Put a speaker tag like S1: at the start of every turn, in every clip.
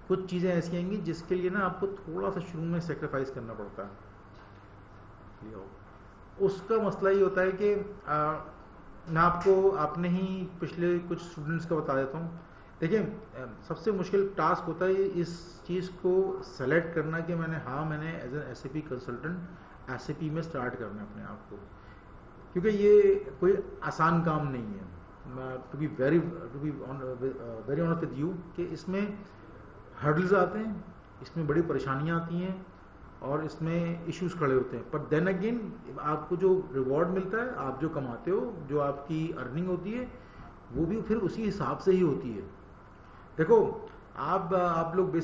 S1: कुछ चीज़ें ऐसी आएंगी जिसके लिए ना आपको थोड़ा सा शुरू में सेक्रीफाइस करना पड़ता है। उसका मसला ये होता है कि मैं आपको आपने ही पिछले कुछ स्टूडेंट्स का बता देता हूँ। देखिए, सबसे मुश्किल टास्क होता है इस चीज़ को सेलेक्ट करना कि मैंने as an SAP consultant SAP में स्टार्ट करना है अपने आप को, क्योंकि ये कोई आसान काम नहीं है। To be very honest with you कि इसमें हर्डल्स आते हैं, इसमें बड़ी परेशानियां आती हैं और इसमें इश्यूज खड़े होते हैं, पर देन अगेन आपको जो रिवॉर्ड मिलता है, आप जो कमाते हो, जो आपकी अर्निंग होती है, वो भी फिर उसी हिसाब से ही होती है। देखो, आप लोग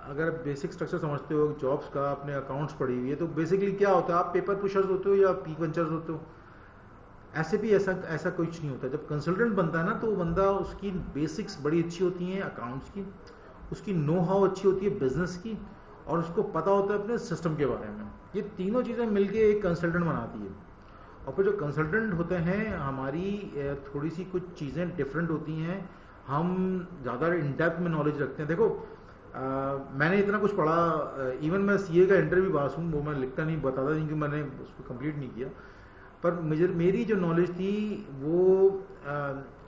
S1: अगर बेसिक स्ट्रक्चर समझते हो जॉब्स का, अपने अकाउंट्स पढ़ी हुई है, तो बेसिकली क्या होता है, आप पेपर पुशर्स होते हो या पी पंचर्स होते हो। SAP ऐसा कुछ नहीं होता। जब कंसल्टेंट बनता है ना, तो वो बंदा, उसकी बेसिक्स बड़ी अच्छी होती हैं अकाउंट्स की, उसकी नो हाउ अच्छी होती है बिजनेस की, और उसको पता होता है अपने सिस्टम के बारे में। ये तीनों चीज़ें मिलके एक कंसल्टेंट बनाती है। और फिर जो कंसल्टेंट होते हैं, हमारी थोड़ी सी कुछ चीज़ें डिफरेंट होती हैं, हम ज़्यादा इन डेप्थ में नॉलेज रखते हैं। देखो, मैंने इतना कुछ पढ़ा, इवन मैं CA का इंटरव्यू पास हूँ, वो मैं लिखता नहीं, बताता नहीं कि मैंने उसको कंप्लीट नहीं किया, पर मेरी जो नॉलेज थी वो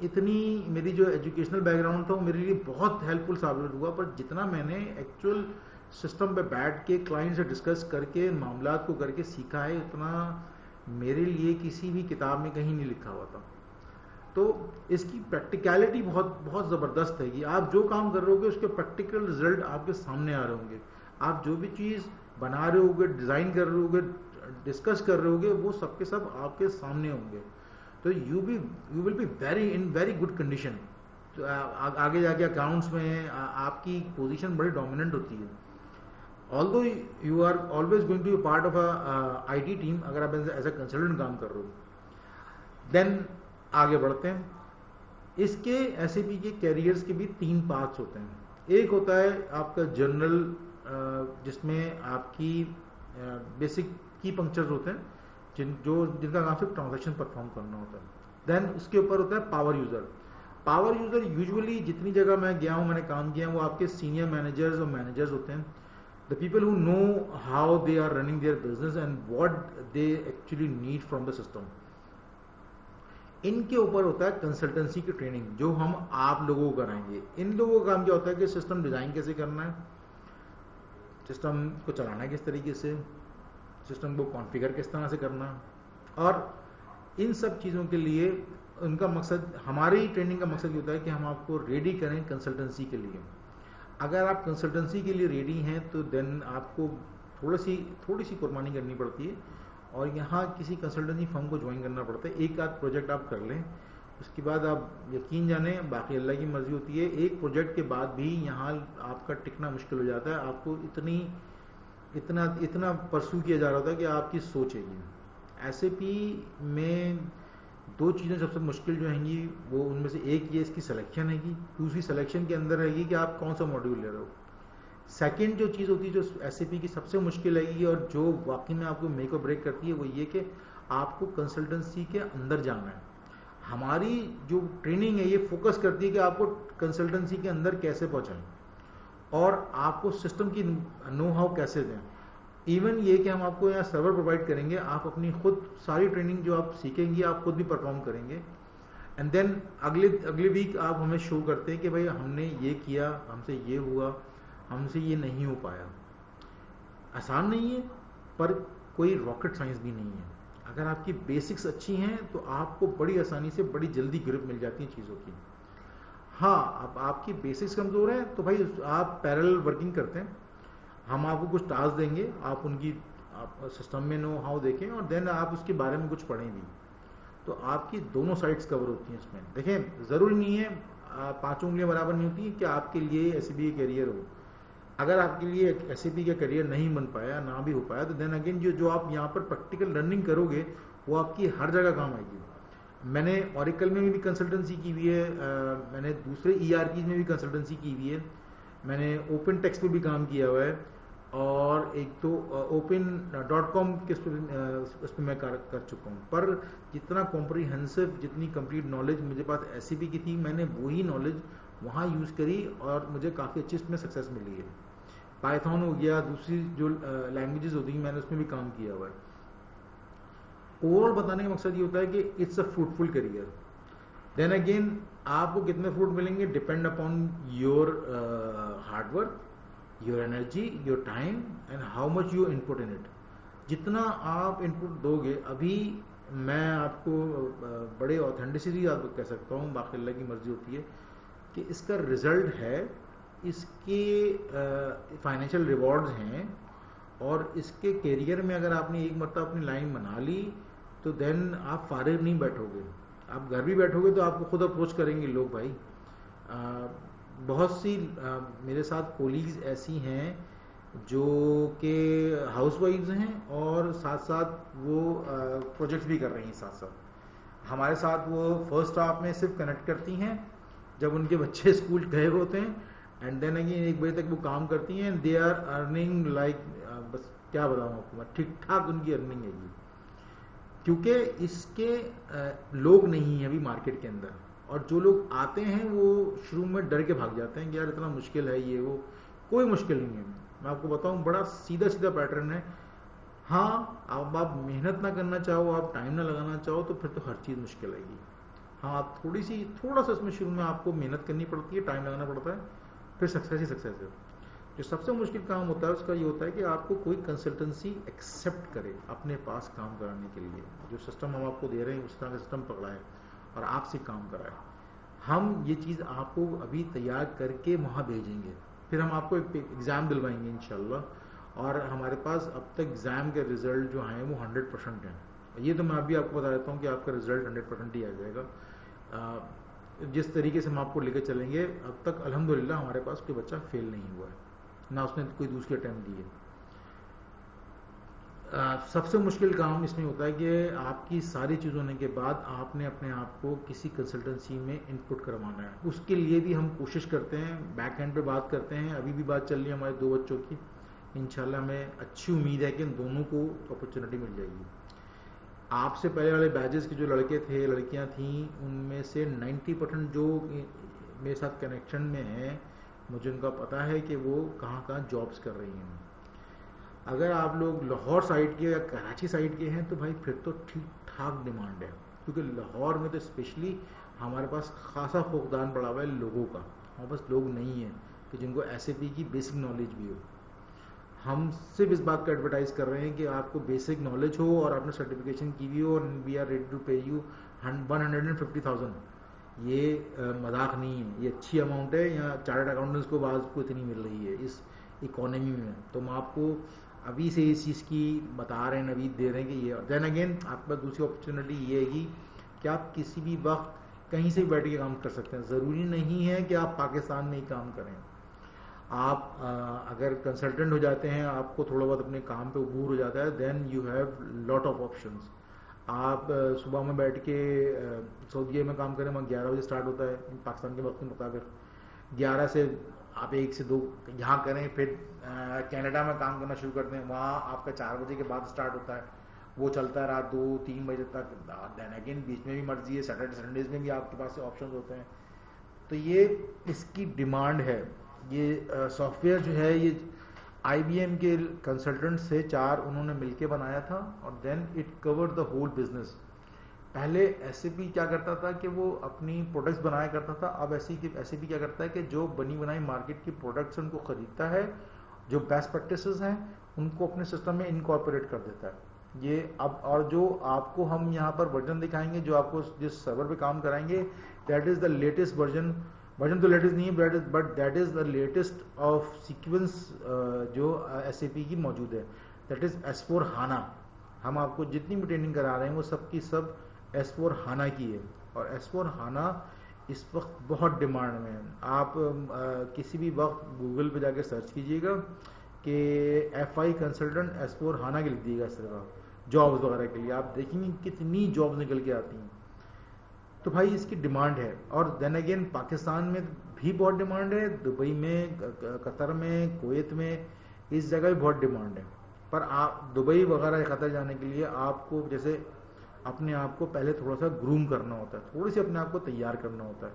S1: इतनी, मेरी जो एजुकेशनल बैकग्राउंड था वो मेरे लिए बहुत हेल्पफुल साबित हुआ, पर जितना मैंने एक्चुअल सिस्टम पे बैठ के क्लाइंट से डिस्कस करके, मामलात को करके सीखा है, उतना मेरे लिए किसी भी किताब में कहीं नहीं लिखा हुआ था। तो इसकी प्रैक्टिकलिटी बहुत बहुत ज़बरदस्त है कि आप जो काम कर रहे होगे उसके प्रैक्टिकल रिजल्ट आपके सामने आ रहे होंगे। आप जो भी चीज़ बना रहे होगे, डिज़ाइन कर रहे होगे, डिस्कस कर रहे होगे, वो सब के सब आपके सामने होंगे। तो you will be in very good condition. तो आगे जाके अकाउंट्स में आपकी पोजीशन बड़ी डोमिनेंट होती है। Although you are always going to be part of IT team, अगर आप एज अ कंसल्टेंट काम कर रहे हो। देन आगे बढ़ते हैं। इसके SAP के कैरियर्स के भी 3 पार्ट्स होते हैं। एक होता है आपका जनरल, जिसमें आपकी बेसिक की पंक्चर्स होते हैं, जिनका काम सिर्फ ट्रांजैक्शन परफॉर्म करना होता है। देन उसके ऊपर होता है power user. Power user usually, जितनी जगह मैं गया हूँ, मैंने काम किया, वो आपके सीनियर मैनेजर्स और मैनेजर्स होते हैं, the people who know how they are running their business and what they actually need from the system. इनके ऊपर होता है कंसल्टेंसी की ट्रेनिंग, जो हम आप लोगों को कराएंगे। इन लोगों का काम क्या होता है कि सिस्टम डिजाइन कैसे करना है, सिस्टम को चलाना है किस तरीके से, सिस्टम को कॉन्फ़िगर किस तरह से करना, और इन सब चीज़ों के लिए उनका मकसद, हमारी ट्रेनिंग का मकसद ये होता है कि हम आपको रेडी करें कंसल्टेंसी के लिए। अगर आप कंसल्टेंसी के लिए रेडी हैं तो देन आपको थोड़ी सी कुर्बानी करनी पड़ती है, और यहाँ किसी कंसल्टेंसी फर्म को ज्वाइन करना पड़ता है। एक आध प्रोजेक्ट आप कर लें, उसके बाद आप यकीन जाने, बाकी अल्लाह की मर्जी होती है। एक प्रोजेक्ट के बाद भी यहाँ आपका टिकना मुश्किल हो जाता है। आपको इतना परसू किया जा रहा होता है कि आपकी सोच है ये। SAP में 2 चीज़ें सबसे मुश्किल जो हैंगी, वो उनमें से एक ये इसकी सिलेक्शन हैगी, दूसरी सिलेक्शन के अंदर हैगी कि आप कौन सा मॉड्यूल ले रहे हो। सेकंड जो चीज़ होती है, जो SAP की सबसे मुश्किल हैगी और जो वाकई में आपको मेक और ब्रेक करती है, वो ये कि आपको कंसल्टेंसी के अंदर जाना है। हमारी जो ट्रेनिंग है ये फोकस करती है कि आपको कंसल्टेंसी के अंदर कैसे पहुंचाएं और आपको सिस्टम की नो हाउ कैसे दें। इवन ये कि हम आपको यहाँ सर्वर प्रोवाइड करेंगे, आप अपनी खुद सारी ट्रेनिंग जो आप सीखेंगे आप खुद भी परफॉर्म करेंगे, एंड देन अगले वीक आप हमें शो करते हैं कि भाई हमने ये किया, हमसे ये हुआ, हमसे ये नहीं हो पाया। आसान नहीं है, पर कोई रॉकेट साइंस भी नहीं है। अगर आपकी बेसिक्स अच्छी हैं तो आपको बड़ी आसानी से बड़ी जल्दी ग्रिप मिल जाती है चीज़ों की। हाँ, अब आपकी बेसिक्स कमज़ोर हैं तो भाई आप पैरेलल वर्किंग करते हैं, हम आपको कुछ टास्क देंगे, आप सिस्टम में नो हाउ देखें और देन आप उसके बारे में कुछ पढ़ें भी, तो आपकी दोनों साइड्स कवर होती हैं इसमें। देखें, ज़रूरी नहीं है 5 उंगलियां बराबर नहीं होती कि आपके लिए SAP का करियर हो। अगर आपके लिए SAP का करियर नहीं बन पाया, ना भी हो पाया, तो देन अगेन जो आप यहाँ पर प्रैक्टिकल लर्निंग करोगे वो आपकी हर जगह काम आएगी। मैंने ऑरिकल में भी कंसल्टेंसी की हुई है, मैंने दूसरे ERPs में भी कंसल्टेंसी की हुई है, मैंने ओपन टेक्स्ट पे भी काम किया हुआ है, और एक तो open.com के उस पर मैं कर चुका हूँ। पर जितना कॉम्प्रीहेंसिव, जितनी कंप्लीट नॉलेज मुझे पास SAP की थी, मैंने वही नॉलेज वहाँ यूज़ करी और मुझे काफ़ी अच्छी इसमें सक्सेस मिली है। पाइथन हो गया, दूसरी जो लैंग्वेजेस होती हैं मैंने उसमें भी काम किया हुआ है। ओवरऑल बताने का मकसद ये होता है कि it's a fruitful career. Then again आपको कितने फ्रूट मिलेंगे depend upon your hard work, your energy, your time and how much you input in it. जितना आप इनपुट दोगे, अभी मैं आपको बड़े ऑथेंटिसिटी आपको कह सकता हूँ, बाकी अल्लाह की मर्जी होती है कि इसका रिजल्ट है, इसके फाइनेंशियल रिवॉर्ड्स हैं, और इसके करियर में अगर आपने एक मरतबा अपनी लाइन बना ली तो देन आप फारिग नहीं बैठोगे। आप घर भी बैठोगे तो आपको खुद अप्रोच करेंगे लोग। भाई बहुत सी मेरे साथ कोलीग्स ऐसी हैं जो कि हाउसवाइफ्स हैं और साथ साथ वो प्रोजेक्ट्स भी कर रही हैं साथ साथ। हमारे साथ वो फर्स्ट हाफ में सिर्फ कनेक्ट करती हैं जब उनके बच्चे स्कूल गए होते हैं, एंड देन अगेन 1 बजे तक वो काम करती हैं, दे आर अर्निंग लाइक, बस क्या बताऊँ आपको, ठीक ठाक उनकी अर्निंग है ये। क्योंकि इसके लोग नहीं हैं अभी मार्केट के अंदर, और जो लोग आते हैं वो शुरू में डर के भाग जाते हैं कि यार इतना मुश्किल है ये वो। कोई मुश्किल नहीं है, मैं आपको बताऊं, बड़ा सीधा सीधा पैटर्न है। हाँ, अब आप मेहनत ना करना चाहो, आप टाइम ना लगाना चाहो तो फिर तो हर चीज़ मुश्किल आएगी। हाँ, आप थोड़ा सा इसमें शुरू में आपको मेहनत करनी पड़ती है, टाइम लगाना पड़ता है, फिर सक्सेस ही सक्सेस है। जो सबसे मुश्किल काम होता है उसका ये होता है कि आपको कोई कंसल्टेंसी एक्सेप्ट करे अपने पास काम कराने के लिए। जो सिस्टम हम आपको दे रहे हैं उस तरह का सिस्टम पकड़ाए और आपसे काम कराए। हम ये चीज़ आपको अभी तैयार करके वहाँ भेजेंगे, फिर हम आपको एक एग्ज़ाम दिलवाएंगे इंशाल्लाह, और हमारे पास अब तक एग्ज़ाम के रिज़ल्ट जो हैं वो 100% हैं। ये तो मैं अभी आपको बता देता हूँ कि आपका रिज़ल्ट 100% ही आ जाएगा। जिस तरीके से हम आपको लेकर चलेंगे, अब तक अल्हम्दुलिल्लाह हमारे पास कोई बच्चा फेल नहीं हुआ है, ना उसने कोई दूसरी अटैम्प्ट दी है। सबसे मुश्किल काम इसमें होता है कि आपकी सारी चीज़ होने के बाद आपने अपने आप को किसी कंसल्टेंसी में इनपुट करवाना है। उसके लिए भी हम कोशिश करते हैं, बैक एंड पे बात करते हैं, अभी भी बात चल रही है हमारे 2 बच्चों की। इंशाल्लाह हमें अच्छी उम्मीद है कि इन दोनों को अपॉर्चुनिटी मिल जाएगी। आपसे पहले वाले बैचेस के जो लड़के थे, लड़कियां थीं, उनमें से 90% जो मेरे साथ कनेक्शन में हैं, मुझे उनका पता है कि वो कहाँ कहाँ जॉब्स कर रही हैं। अगर आप लोग लाहौर साइड के या कराची साइड के हैं तो भाई फिर तो ठीक ठाक डिमांड है, क्योंकि लाहौर में तो स्पेशली हमारे पास खासा फुकदान पड़ा हुआ है लोगों का। हमारे पास लोग नहीं है कि जिनको SAP की बेसिक नॉलेज भी हो। हम सिर्फ इस बात का एडवर्टाइज कर रहे हैं कि आपको बेसिक नॉलेज हो और आपने सर्टिफिकेशन की भी हो, और वी आर रेडी टू पे यू 150,000। ये मजाक नहीं है, ये अच्छी अमाउंट है। यहाँ चार्टर्ड अकाउंटेंट्स को बाज़ को इतनी मिल रही है इस इकोनॉमी में, तो हम आपको अभी से इस चीज़ की बता रहे हैं, अभी दे रहे हैं कि ये। देन अगेन आपके पास दूसरी अपॉर्चुनिटी ये है कि आप किसी भी वक्त कहीं से भी बैठ के काम कर सकते हैं। ज़रूरी नहीं है कि आप पाकिस्तान में ही काम करें। आप अगर कंसल्टेंट हो जाते हैं, आपको थोड़ा बहुत अपने काम पे उबूर हो जाता है, then you have lot of options. आप सुबह में बैठ के सऊदीया में काम करें, वहाँ 11 बजे स्टार्ट होता है पाकिस्तान के वक्त के मुताबिक। 11 से आप 1 से 2 यहाँ करें, फिर कनाडा में काम करना शुरू करते हैं, वहाँ आपका 4 बजे के बाद स्टार्ट होता है, वो चलता है रात 2-3 बजे तक। देन अगेन बीच में भी मर्जी है, सैटरडे संडेज में भी आपके पास ऑप्शन होते हैं। तो ये इसकी डिमांड है। ये सॉफ्टवेयर जो है ये IBM के कंसल्टेंट से 4 उन्होंने मिलके बनाया था, और then it covered the whole business. पहले SAP क्या करता था कि वो अपनी प्रोडक्ट्स बनाया करता था, अब SAP क्या करता है कि जो बनी बनाई मार्केट की प्रोडक्ट्स उनको खरीदता है, जो बेस्ट प्रैक्टिसेस हैं उनको अपने सिस्टम में इनकॉर्पोरेट कर देता है। ये अब, और जो आपको हम यहाँ पर वर्जन दिखाएंगे, जो आपको जिस सर्वर पे काम कराएंगे, that is the latest version तो लेटेस्ट नहीं है, but that is the latest of sequence जो SAP की मौजूद है, दैट इज़ S4 HANA। हम आपको जितनी भी ट्रेनिंग करा रहे हैं वो सब की सब S4 HANA की है, और S4 HANA इस वक्त बहुत डिमांड में है। आप किसी भी वक्त गूगल पे जाके सर्च कीजिएगा कि FI कंसल्टेंट S4 HANA के लिख दिएगा इस तरह का जॉब्स वगैरह के लिए, आप देखेंगे कितनी जॉब्स निकल के आती हैं। तो भाई इसकी डिमांड है। और देन अगेन पाकिस्तान में भी बहुत डिमांड है, दुबई में, कतर में, कुवैत में, इस जगह भी बहुत डिमांड है। पर आप दुबई वगैरह कतर जाने के लिए आपको जैसे अपने आप को पहले थोड़ा सा ग्रूम करना होता है, थोड़ी सी अपने आप को तैयार करना होता है।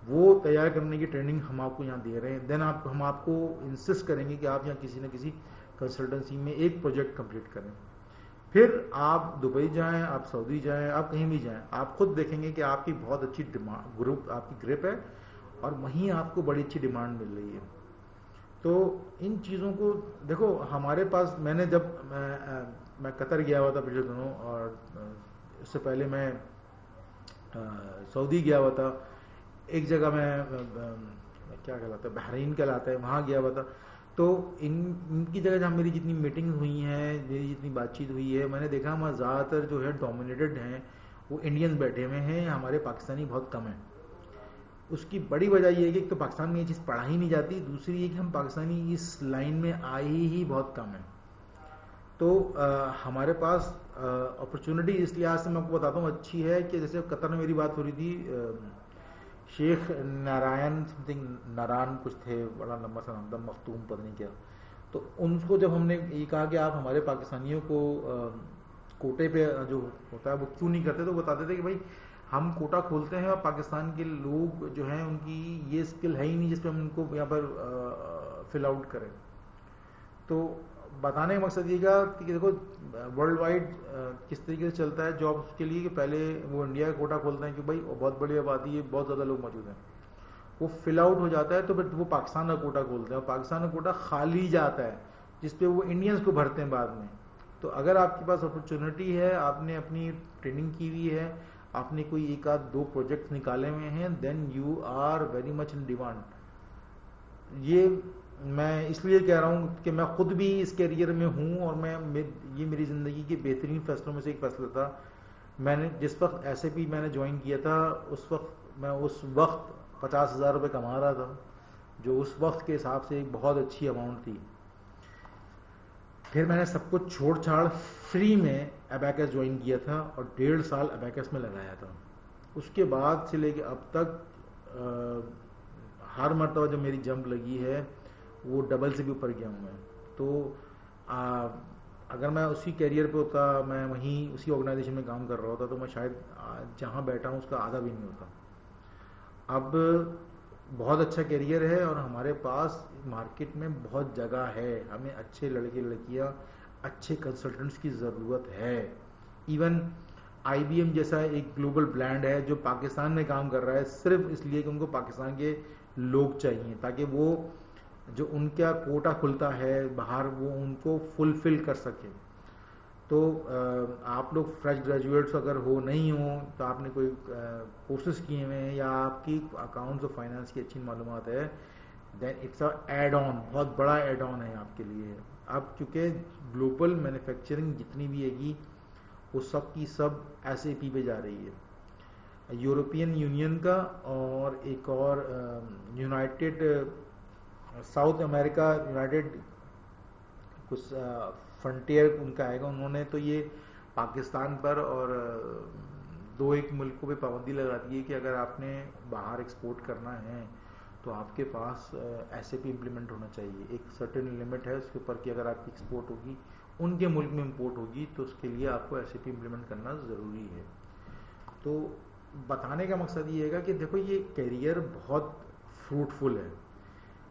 S1: वो तैयार करने की ट्रेनिंग हम आपको यहाँ दे रहे हैं। देन हम आपको इंसिस्ट करेंगे कि आप यहाँ किसी न किसी कंसल्टेंसी में एक प्रोजेक्ट कंप्लीट करें। फिर आप दुबई जाएं, आप सऊदी जाएं, आप कहीं भी जाएं, आप खुद देखेंगे कि आपकी बहुत अच्छी डिमांड ग्रुप आपकी ग्रिप है और वहीं आपको बड़ी अच्छी डिमांड मिल रही है। तो इन चीज़ों को देखो, हमारे पास मैंने जब मैं कतर गया हुआ था पिछले दिनों, और इससे पहले मैं सऊदी गया हुआ था, एक जगह मैं क्या कहलाता है, बहरीन कहलाता है, वहाँ गया हुआ था। तो इनकी जगह जहाँ मेरी जितनी मीटिंग हुई हैं, मेरी जितनी बातचीत हुई है, मैंने देखा हमारा ज़्यादातर जो है डोमिनेटेड हैं वो इंडियंस बैठे हुए हैं, हमारे पाकिस्तानी बहुत कम हैं। उसकी बड़ी वजह यह है कि एक तो पाकिस्तान में ये चीज़ पढ़ाई नहीं जाती, दूसरी है कि हम पाकिस्तानी इस लाइन में आए ही बहुत कम हैं। तो हमारे पास अपॉर्चुनिटी इस लिहाज से मैं आपको बताता हूँ अच्छी है कि जैसे कतर में मेरी बात हो रही थी, शेख नारायण समथिंग नारायण कुछ थे, बड़ा लंबा सा नाम था, मखतूम पता नहीं क्या। तो उनको जब हमने ये कहा कि आप हमारे पाकिस्तानियों को कोटे पे जो होता है वो क्यों नहीं करते, तो बताते थे कि भाई हम कोटा खोलते हैं और पाकिस्तान के लोग जो हैं उनकी ये स्किल है ही नहीं जिस पर हम उनको यहाँ पर फिल आउट करें। तो बताने का मकसद ये था कि देखो वर्ल्ड वाइड किस तरीके से चलता है जॉब्स के लिए, कि पहले वो इंडिया का कोटा खोलते हैं कि भाई बहुत बड़ी आबादी है, बहुत ज़्यादा लोग मौजूद हैं, वो फिल आउट हो जाता है, तो फिर वो पाकिस्तान का कोटा खोलते हैं और पाकिस्तान का कोटा खाली जाता है जिसपे वो इंडियंस को भरते हैं बाद में। तो अगर आपके पास अपॉर्चुनिटी है, आपने अपनी ट्रेनिंग की हुई है, आपने कोई एक आध दो प्रोजेक्ट निकाले हुए हैं, then you are very much in demand. ये मैं इसलिए कह रहा हूँ कि मैं खुद भी इस करियर में हूँ और ये मेरी ज़िंदगी के बेहतरीन फैसलों में से एक फैसला था। मैंने जिस वक्त SAP मैंने ज्वाइन किया था, मैं उस वक्त 50,000 रुपये कमा रहा था, जो उस वक्त के हिसाब से एक बहुत अच्छी अमाउंट थी। फिर मैंने सब कुछ छोड़ छाड़ फ्री में अबैकस ज्वाइन किया था और 1.5 साल अबैकस में लगाया था। उसके बाद से लेके अब तक हर मरतबा जब मेरी जंप लगी है वो डबल से भी ऊपर गया हूँ मैं। तो अगर मैं उसी कैरियर पे होता, मैं वहीं उसी ऑर्गेनाइजेशन में काम कर रहा होता, तो मैं शायद जहाँ बैठा हूँ उसका आधा भी नहीं होता। अब बहुत अच्छा कैरियर है और हमारे पास मार्केट में बहुत जगह है, हमें अच्छे लड़के लड़कियाँ, अच्छे कंसल्टेंट्स की ज़रूरत है। इवन IBM जैसा एक ग्लोबल ब्रांड है जो पाकिस्तान में काम कर रहा है सिर्फ इसलिए कि उनको पाकिस्तान के लोग चाहिए, ताकि वो जो उनका कोटा खुलता है बाहर वो उनको फुलफिल कर सके। तो आप लोग फ्रेश ग्रेजुएट्स अगर हो, नहीं हो, तो आपने कोई कोर्सेज किए हुए हैं या आपकी अकाउंट्स और फाइनेंस की अच्छी मालूमात है, then it's a add on, बहुत बड़ा एड ऑन है आपके लिए। अब चूँकि ग्लोबल मैन्युफैक्चरिंग जितनी भी हैगी वो सब की सब SAP पे जा रही है। यूरोपियन यूनियन का और एक और यूनाइटेड साउथ अमेरिका यूनाइटेड कुछ फ्रंटियर उनका आएगा, उन्होंने तो ये पाकिस्तान पर और 2-1 मुल्कों पे पाबंदी लगा दी है कि अगर आपने बाहर एक्सपोर्ट करना है तो आपके पास SAP इम्प्लीमेंट होना चाहिए। एक सर्टेन लिमिट है उसके ऊपर कि अगर आपकी एक्सपोर्ट होगी, उनके मुल्क में इम्पोर्ट होगी, तो उसके लिए आपको SAP इम्प्लीमेंट करना ज़रूरी है। तो बताने का मकसद ये है कि देखो ये कैरियर बहुत फ्रूटफुल है।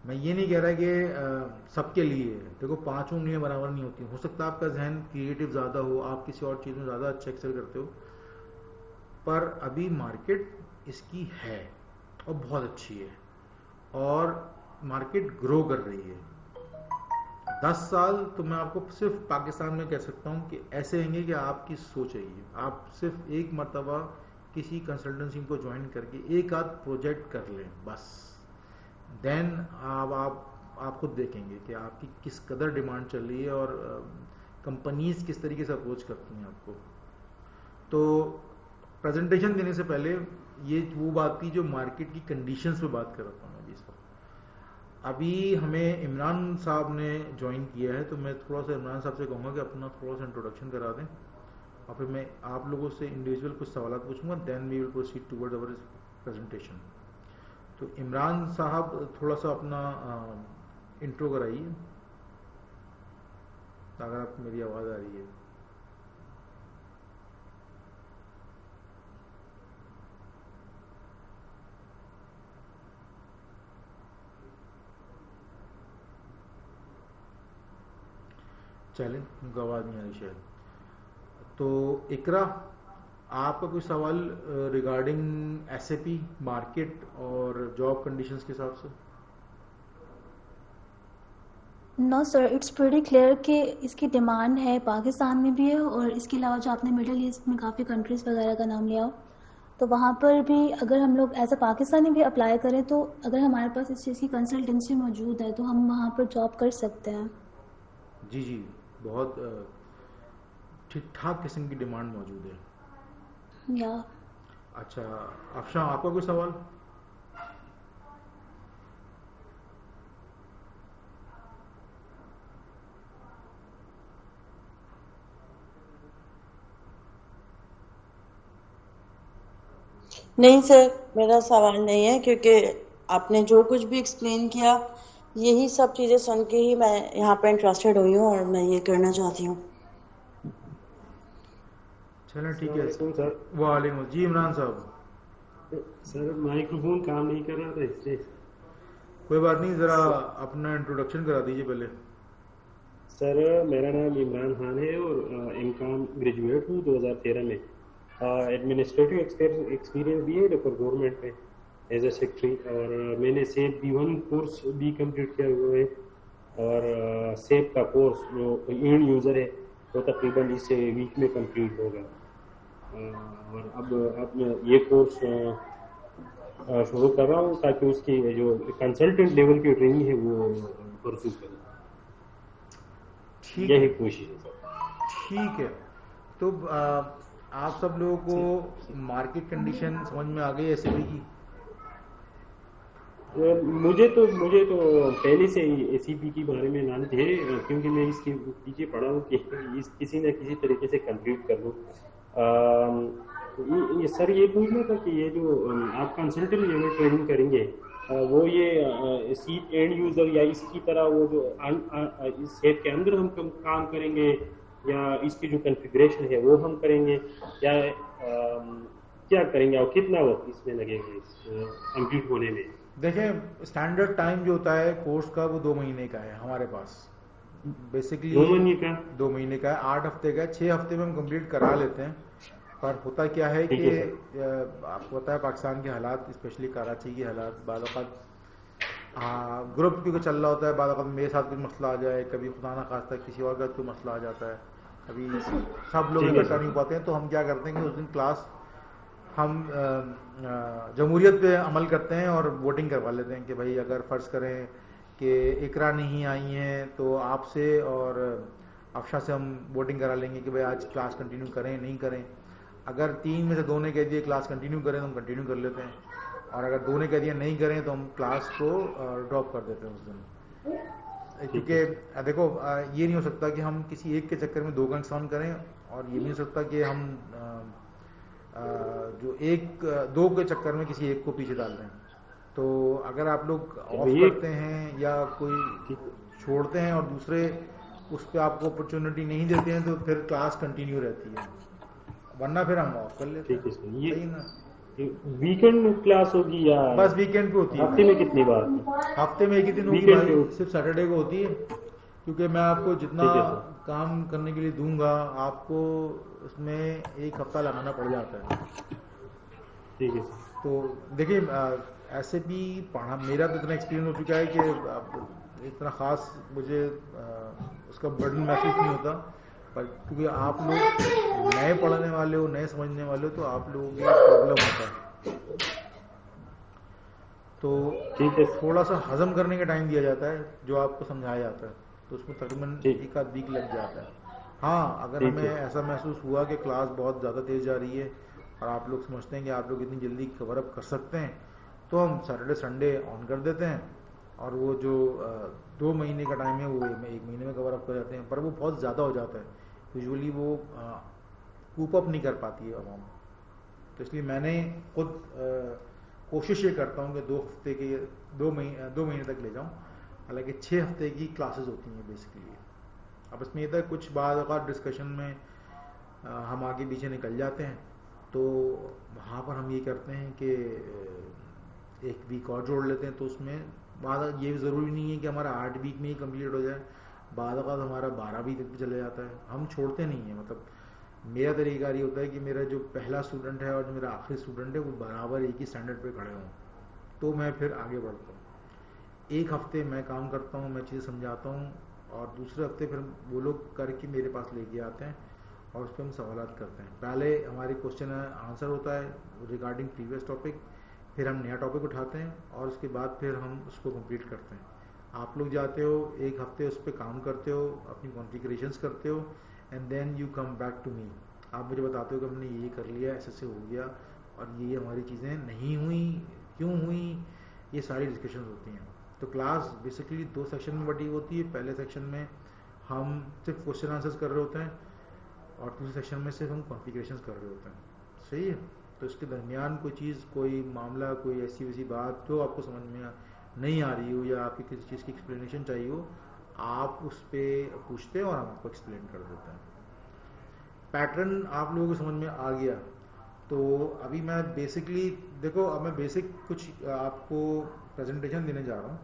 S1: मैं ये नहीं कह रहा कि सबके लिए है, देखो 5 उंगलियां बराबर नहीं होती। हो सकता है आपका जहन क्रिएटिव ज़्यादा हो, आप किसी और चीज़ में ज़्यादा अच्छा एक्सेल करते हो, पर अभी मार्केट इसकी है और बहुत अच्छी है और मार्केट ग्रो कर रही है। 10 साल तो मैं आपको सिर्फ पाकिस्तान में कह सकता हूँ कि ऐसे रहेंगे कि आपकी सोच है ये, आप सिर्फ एक मरतबा किसी कंसल्टेंसी को ज्वाइन करके एक आध प्रोजेक्ट कर लें बस, देन आप खुद देखेंगे कि आपकी किस कदर डिमांड चल रही है और कंपनीज किस तरीके से अप्रोच करती हैं आपको। तो प्रेजेंटेशन देने से पहले ये वो बात थी जो मार्केट की कंडीशंस पे बात कर रहा था मैं इस वक्त। अभी हमें इमरान साहब ने ज्वाइन किया है, तो मैं थोड़ा सा इमरान साहब से कहूँगा कि अपना थोड़ा सा इंट्रोडक्शन करा दें और फिर मैं आप लोगों से इंडिविजुअल कुछ सवाल पूछूंगा, then we will proceed towards our presentation. तो इमरान साहब थोड़ा सा अपना इंट्रो कराइए अगर आप मेरी आवाज़ आ रही है। चलें, उनका आवाज़ नहीं आ रही शायद। तो इकरा, आपका कोई सवाल रिगार्डिंग एसएपी मार्केट और जॉब कंडीशंस के हिसाब से?
S2: No sir, it's pretty clear कि इसकी डिमांड है, पाकिस्तान में भी है और इसके अलावा जो आपने मिडिल ईस्ट में काफ़ी कंट्रीज़ वगैरह का नाम लिया हो, तो वहाँ पर भी अगर हम लोग एज अ पाकिस्तानी भी अप्लाई करें तो अगर हमारे पास इस चीज़ की कंसल्टेंसी मौजूद है तो हम वहाँ पर जॉब कर सकते हैं।
S1: जी जी, बहुत ठीक ठाक किस्म की डिमांड मौजूद है।
S2: या
S1: अच्छा अफशां, आपका कोई सवाल?
S3: नहीं सर, मेरा सवाल नहीं है, क्योंकि आपने जो कुछ भी एक्सप्लेन किया यही सब चीज़ें सुन के ही मैं यहाँ पे इंटरेस्टेड हुई हूँ और मैं ये करना चाहती हूँ।
S1: चलें ठीक है।
S4: अस्सलाम सर।
S1: वालेकुम जी, इमरान साहब।
S4: सर माइक्रोफोन काम नहीं कर रहा था इसलिए।
S1: कोई बात नहीं, ज़रा अपना इंट्रोडक्शन करा दीजिए पहले।
S4: सर मेरा नाम इमरान खान है और एमकॉम ग्रेजुएट हूँ 2013 में। एडमिनिस्ट्रेटिव एक्सपीरियंस भी है लोकल गवर्नमेंट में एज ए सेक्रेटरी, और मैंने सेब B1 कोर्स भी कंप्लीट किया हुआ है, और सेब का कोर्स जो एंड यूज़र है वो तकरीबन इस वीक में कंप्लीट होगा। और अब मैं ये कोर्स शुरू कर रहा हूँ ताकि उसकी जो कंसल्टेंट लेवल की ट्रेनिंग है वो परस्यू करूँ।
S1: ठीक
S4: यही
S1: है,
S4: कोशिश है सर।
S1: ठीक है। तो आप सब लोगों को मार्केट कंडीशन समझ में आ गई एसएपी की?
S4: मुझे तो पहले से ही एसीपी के बारे में नॉलेज है, क्योंकि मैं इसके पीछे पढ़ा हूँ कि किसी न किसी तरीके से कंप्लीट कर लूँ। ये सर ये पूछना था कि ये जो आप कंसल्टेंट लेवल ट्रेनिंग करेंगे, वो ये सी एंड यूज़र या इसकी तरह वो जो इस सेट के अंदर हम काम करेंगे, या इसकी जो कॉन्फ़िगरेशन है वो हम करेंगे, या क्या करेंगे और कितना वक्त इसमें लगेगा इस कंप्लीट होने में?
S1: देखें, स्टैंडर्ड टाइम जो होता है कोर्स का वो 2 महीने का है हमारे पास बेसिकली।
S4: 2 महीने का?
S1: 2 महीने का है, 8 हफ्ते का है, 6 हफ्ते में हम कंप्लीट करा लेते हैं। पर होता क्या है
S4: ठीक
S1: कि
S4: है सर।
S1: आपको पता है पाकिस्तान के हालात, स्पेशली कराची के हालात, बाद औक़ात ग्रुप क्योंकि चल रहा होता है, बाद औक़ात मेरे साथ कोई मसला आ जाए, कभी खुदा ना खास्ता किसी और का कोई मसला आ जाता है, कभी सब लोग
S4: ठीक है
S1: इकट्ठा
S4: सर।
S1: नहीं हो पाते हैं। तो हम क्या करते हैं कि उस दिन क्लास हम जमहूरियत पे अमल करते हैं और वोटिंग करवा लेते हैं कि भाई अगर फ़र्ज़ करें कि इकरा नहीं आई हैं तो आपसे और अफशा से हम वोटिंग करा लेंगे कि भाई आज क्लास कंटिन्यू करें नहीं करें। अगर 3 में से 2 ने कह दिए क्लास कंटिन्यू करें तो हम कंटिन्यू कर लेते हैं, और अगर 2 ने कह दिया नहीं करें तो हम क्लास को ड्रॉप कर देते हैं उस दिन। क्योंकि देखो ये नहीं हो सकता कि हम किसी एक के चक्कर में 2 का नुकसान करें, और ये नहीं हो सकता कि हम जो 2 के चक्कर में किसी एक को पीछे डाल रहे हैं। तो अगर आप लोग ऑफ करते हैं या कोई छोड़ते हैं और दूसरे उस पर आपको अपॉर्चुनिटी नहीं देते हैं तो फिर क्लास कंटिन्यू रहती है, वरना फिर हम ऑफ कर लेते हैं।
S4: ठीक है सर। ये
S1: सही ना?
S4: वीकेंड क्लास होगी या
S1: बस वीकेंड पे होती है।
S4: हफ्ते में कितनी बार?
S1: हफ्ते में एक ही दिन होगी
S4: वीकेंड
S1: भाई,
S4: पे
S1: सिर्फ सैटरडे को होती है, क्योंकि मैं आपको जितना
S4: ठीक है सर।
S1: काम करने के लिए दूंगा आपको उसमें 1 हफ्ता लगाना पड़ जाता है।
S4: ठीक है सर।
S1: तो देखिए ऐसे भी पढ़ा, मेरा तो इतना एक्सपीरियंस हो चुका है कि इतना ख़ास मुझे उसका बर्डन महसूस नहीं होता, पर क्योंकि आप लोग नए पढ़ने वाले हो, नए समझने वाले हो, तो आप लोगों के प्रॉब्लम होता है। तो
S4: ठीक है।
S1: थोड़ा सा हजम करने का टाइम दिया जाता है जो आपको समझाया जाता है, तो उसमें तकरीबन
S4: ठीक।
S1: 1 आध वीक लग जाता है। हाँ, अगर
S4: ठीक
S1: हमें
S4: है।
S1: ऐसा महसूस हुआ कि क्लास बहुत ज़्यादा तेज़ जा रही है और आप लोग समझते हैं कि आप लोग इतनी जल्दी कवर अप कर सकते हैं, तो हम सैटरडे संडे ऑन कर देते हैं, और वो जो 2 महीने का टाइम है वो 1 महीने में कवर अप कर जाते हैं। पर वो बहुत ज़्यादा हो जाता है, यूजुअली वो कूप अप नहीं कर पाती है अवाम। तो इसलिए मैंने खुद कोशिश ये करता हूँ कि 2 हफ्ते के 2 महीने तक ले जाऊँ, हालांकि 6 हफ्ते की क्लासेस होती हैं बेसिकली। अब इसमें ये था कुछ बाद औक़ात डिस्कशन में हम आगे पीछे निकल जाते हैं, तो वहाँ पर हम ये करते हैं कि 1 वीक और जोड़ लेते हैं। तो उसमें बाद ये ज़रूरी नहीं है कि हमारा 8 वीक में ही कंप्लीट हो जाए, बाद औक़ात हमारा 12वीं तक भी चले जाता है, हम छोड़ते नहीं हैं। मतलब मेरा तरीका ये होता है कि मेरा जो पहला स्टूडेंट है और जो मेरा आखिरी स्टूडेंट है वो बराबर एक ही स्टैंडर्ड पे खड़े हों, तो मैं फिर आगे बढ़ता हूँ। एक हफ्ते मैं काम करता हूँ, मैं चीज़ें समझाता हूँ, और दूसरे हफ्ते फिर वो लोग करके मेरे पास लेके आते हैं और उस पर हम सवालात करते हैं। पहले हमारे क्वेश्चन आंसर होता है रिगार्डिंग प्रीवियस टॉपिक, फिर हम नया टॉपिक उठाते हैं और उसके बाद फिर हम उसको कंप्लीट करते हैं। आप लोग जाते हो, एक हफ्ते उस पर काम करते हो, अपनी कॉन्फ़िगरेशंस करते हो, and then you come back to me. आप मुझे बताते हो कि हमने ये कर लिया, ऐसे हो गया, और ये हमारी चीज़ें नहीं हुई, क्यों हुई, ये सारी डिस्कशन होती हैं। तो क्लास बेसिकली 2 सेक्शन में बटी होती है। पहले सेक्शन में हम सिर्फ क्वेश्चन आंसर्स कर रहे होते हैं और दूसरे सेक्शन में सिर्फ हम कॉन्फ़िगरेशंस कर रहे होते हैं। सही है। तो इसके दरमियान कोई चीज़, कोई मामला, कोई ऐसी वैसी बात जो आपको समझ में नहीं आ रही हो या आपकी किसी चीज़ की एक्सप्लेनेशन चाहिए हो, आप उस पर पूछते हैं और हम आपको एक्सप्लेन कर देते हैं। पैटर्न आप लोगों को समझ में आ गया। तो अभी मैं बेसिकली, देखो अब मैं बेसिक कुछ आपको प्रेजेंटेशन देने जा रहा हूँ।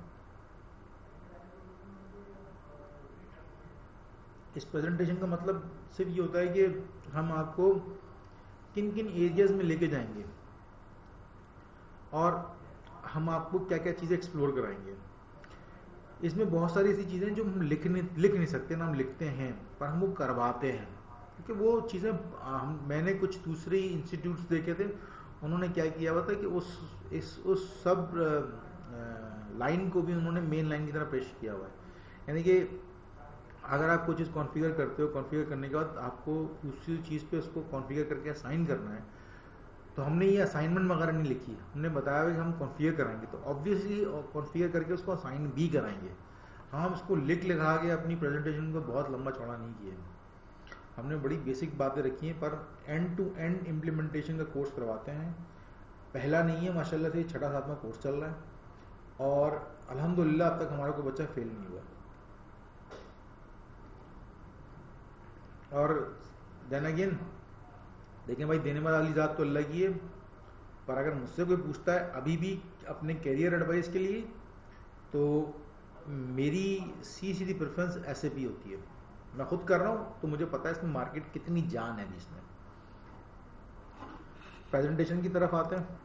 S1: इस प्रेजेंटेशन का मतलब सिर्फ ये होता है कि हम आपको किन किन एरियाज में लेके जाएंगे और हम आपको क्या क्या चीज़ें एक्सप्लोर कराएंगे। इसमें बहुत सारी ऐसी चीज़ें जो हम लिख नहीं सकते ना, हम लिखते हैं पर हम वो करवाते हैं, क्योंकि वो चीज़ें मैंने कुछ दूसरे इंस्टीट्यूट्स देखे थे, उन्होंने क्या किया हुआ था कि उस सब लाइन को भी उन्होंने मेन लाइन की तरह पेश किया हुआ है। यानी कि अगर आप कोई चीज़ कॉन्फ़िगर करते हो, कॉन्फ़िगर करने के बाद आपको उसी चीज़ पे उसको कॉन्फ़िगर करके असाइन करना है, तो हमने ये असाइनमेंट वगैरह नहीं लिखी, हमने बताया कि हम कॉन्फ़िगर कराएंगे, तो ऑब्वियसली कॉन्फ़िगर करके उसको असाइन भी कराएंगे। हम उसको लिखा के अपनी प्रेजेंटेशन को बहुत लंबा चौड़ा नहीं किए, हमने बड़ी बेसिक बातें रखी हैं, पर एंड टू एंड इम्प्लीमेंटेशन का कोर्स करवाते हैं। पहला नहीं है, माशाल्लाह से 6वां-7वां कोर्स चल रहा है और अल्हम्दुलिल्लाह अब तक हमारा कोई बच्चा फेल नहीं हुआ। और देन अगेन देखें भाई, देने वाली ज़ात तो अल्लाह की है, पर अगर मुझसे कोई पूछता है अभी भी अपने कैरियर एडवाइस के लिए, तो मेरी सीधी प्रेफरेंस SAP होती है। मैं खुद कर रहा हूँ तो मुझे पता है इसमें मार्केट कितनी जान है इसमें। प्रेजेंटेशन की तरफ आते हैं।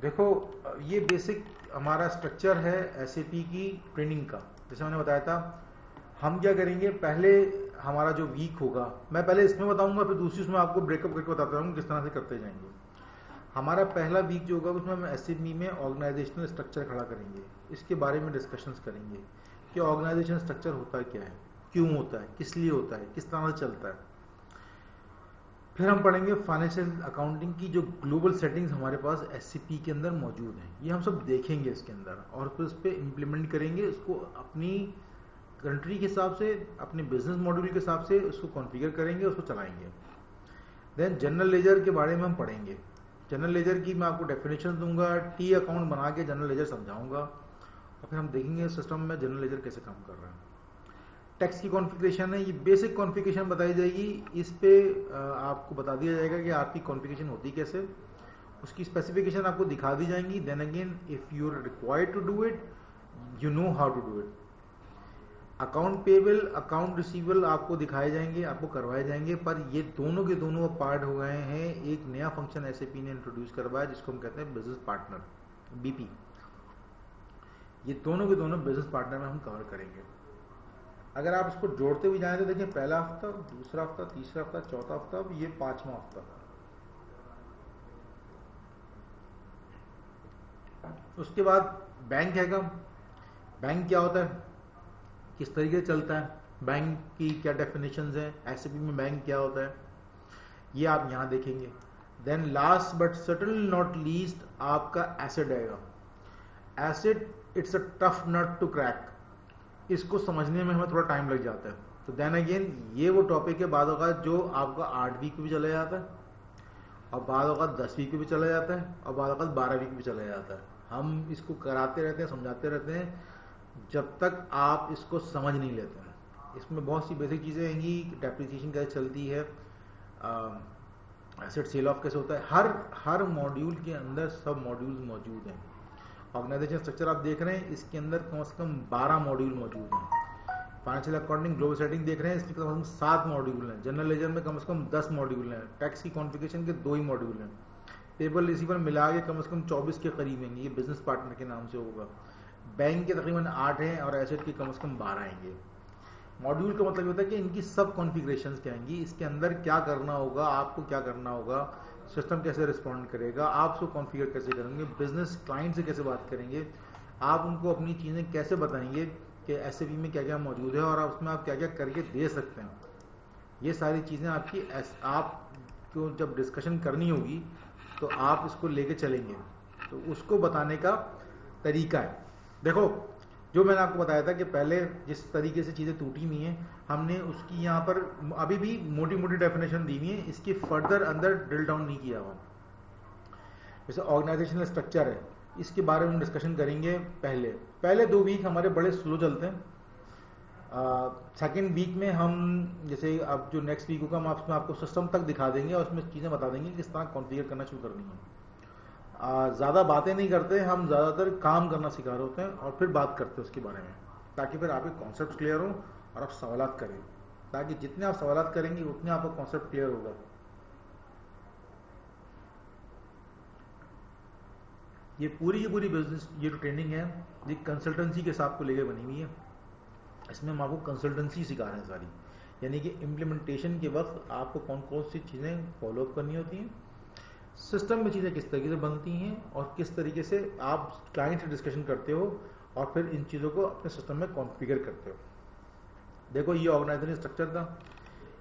S1: देखो, ये बेसिक हमारा स्ट्रक्चर है SAP की ट्रेनिंग का। जैसे मैंने बताया था, हम क्या करेंगे, पहले हमारा जो वीक होगा, मैं पहले इसमें बताऊंगा, फिर दूसरी उसमें आपको ब्रेकअप करके बताता हूँ किस तरह से करते जाएंगे। हमारा पहला वीक जो होगा उसमें हम SAP में ऑर्गेनाइजेशनल स्ट्रक्चर खड़ा करेंगे, इसके बारे में डिस्कशंस करेंगे कि ऑर्गेनाइजेशन स्ट्रक्चर होता क्या है, क्यों होता है, किस लिए होता है, किस तरह से चलता है। फिर हम पढ़ेंगे फाइनेंशियल अकाउंटिंग की जो ग्लोबल सेटिंग्स हमारे पास SAP के अंदर मौजूद हैं, ये हम सब देखेंगे इसके अंदर, और फिर उस पर इम्प्लीमेंट करेंगे, उसको अपनी कंट्री के हिसाब से, अपने बिजनेस मॉड्यूल के हिसाब से उसको कॉन्फ़िगर करेंगे, उसको चलाएंगे। देन जनरल लेजर के बारे में हम पढ़ेंगे। जनरल लेजर की मैं आपको डेफिनेशन दूंगा, T अकाउंट बना के जनरल लेजर समझाऊंगा, और फिर हम देखेंगे सिस्टम में जनरल लेजर कैसे काम कर रहा है। टैक्स की कॉन्फ़िगरेशन है, ये बेसिक कॉन्फ़िगरेशन बताई जाएगी, इस पे आपको बता दिया जाएगा कि आपकी कॉन्फ़िगरेशन होती कैसे, उसकी स्पेसिफिकेशन आपको दिखा दी जाएंगी। Then again if you are required to do it, you know how to do it. Account payable, account receivable आपको दिखाए जाएंगे, आपको करवाए जाएंगे, पर ये दोनों के दोनों पार्ट हो गए हैं। एक नया फंक्शन SAP ने इंट्रोड्यूस करवाया जिसको हम कहते हैं बिजनेस पार्टनर, BP। ये दोनों के दोनों बिजनेस पार्टनर में हम कवर करेंगे। अगर आप इसको जोड़ते हुए जाएं तो देखिए, पहला हफ्ता, दूसरा हफ्ता, तीसरा हफ्ता, चौथा हफ्ता, ये 5वां हफ्ता। उसके बाद बैंक हैगा। बैंक क्या होता है, किस तरीके से चलता है, बैंक की क्या डेफिनेशंस हैं, SAP में बैंक क्या होता है, ये आप यहाँ देखेंगे। Then last but certainly not least आपका एसेट आएगा। Asset it's a tough nut to crack, इसको समझने में हमें थोड़ा टाइम लग जाता है। तो देन अगेन ये वो टॉपिक है बाद औक़ात जो आपका 8 वीक भी चला जाता है, और बाद औक़ात 10 वीक भी चला जाता है, और बाद औक़ात 12 वीक भी चला जाता है। हम इसको कराते रहते हैं, समझाते रहते हैं, जब तक आप इसको समझ नहीं लेते हैं। इसमें बहुत सी बेसिक चीज़ें आएंगी, डेप्रिसिएशन कैसे चलती है, एसेट सेल ऑफ कैसे होता है, हर मॉड्यूल के अंदर सब मॉड्यूल्स मौजूद हैं। ऑर्गेनाइजेशन स्ट्रक्चर आप देख रहे हैं, इसके अंदर कम से कम 12 मॉड्यूल मौजूद हैं। फाइनेंशियल अकाउंटिंग ग्लोबल सेटिंग देख रहे हैं, इसके कम से कम 7 मॉड्यूल हैं। जनरल लेजर में कम से कम 10 मॉड्यूल हैं। टैक्स की कॉन्फ़िगरेशन के 2 ही मॉड्यूल हैं। पेबल रिसीवर मिला के कम से कम 24 के करीब हैं, ये बिजनेस पार्टनर के नाम से होगा। बैंक के तकरीबन 8 हैं और एसेट के कम से कम 12 आएंगे। मॉड्यूल का मतलब होता है कि इनकी सब कॉन्फ़िगरेशंस क्या आएंगी, इसके अंदर क्या करना होगा, आपको क्या करना होगा, सिस्टम कैसे रिस्पॉन्ड करेगा, आप उसको कॉन्फ़िगर कैसे करेंगे, बिजनेस क्लाइंट से कैसे बात करेंगे, आप उनको अपनी चीज़ें कैसे बताएंगे कि एसएपी में क्या क्या मौजूद है और आप उसमें आप क्या क्या करके दे सकते हैं। ये सारी चीज़ें आपको जब डिस्कशन करनी होगी तो आप इसको लेके चलेंगे, तो उसको बताने का तरीका है। देखो, जो मैंने आपको बताया था कि पहले जिस तरीके से चीज़ें टूटी हुई हैं, हमने उसकी यहाँ पर अभी भी मोटी मोटी डेफिनेशन दी हुई है, इसकी फर्दर अंदर ड्रिल डाउन नहीं किया हुआ। जैसे ऑर्गेनाइजेशनल स्ट्रक्चर है, इसके बारे में हम डिस्कशन करेंगे। पहले 2 वीक हमारे बड़े स्लो चलते हैं। सेकेंड वीक में हम जैसे अब जो नेक्स्ट वीक होगा, हम उसमें आपको सिस्टम तक दिखा देंगे और उसमें चीज़ें बता देंगे किस तरह कॉन्फ़िगर करना शुरू करनी है। ज़्यादा बातें नहीं करते, हम ज़्यादातर काम करना सिखा रहे होते हैं और फिर बात करते हैं उसके बारे में, ताकि फिर आपके कॉन्सेप्ट क्लियर हो और आप सवालात करें, ताकि जितने आप सवालात करेंगे उतने आपका कॉन्सेप्ट क्लियर होगा। ये पूरी की पूरी बिजनेस, ये जो ट्रेनिंग है, ये कंसल्टेंसी के हिसाब को लेकर बनी हुई है। इसमें हम आपको कंसल्टेंसी सिखा रहे हैं सारी, यानी कि इम्प्लीमेंटेशन के वक्त आपको कौन कौन सी चीज़ें फॉलोअप करनी होती हैं, सिस्टम में चीज़ें किस तरीके से बनती हैं और किस तरीके से आप क्लाइंट से डिस्कशन करते हो और फिर इन चीज़ों को अपने सिस्टम में कॉन्फ़िगर करते हो। देखो, ये ऑर्गेनाइजेशन स्ट्रक्चर था,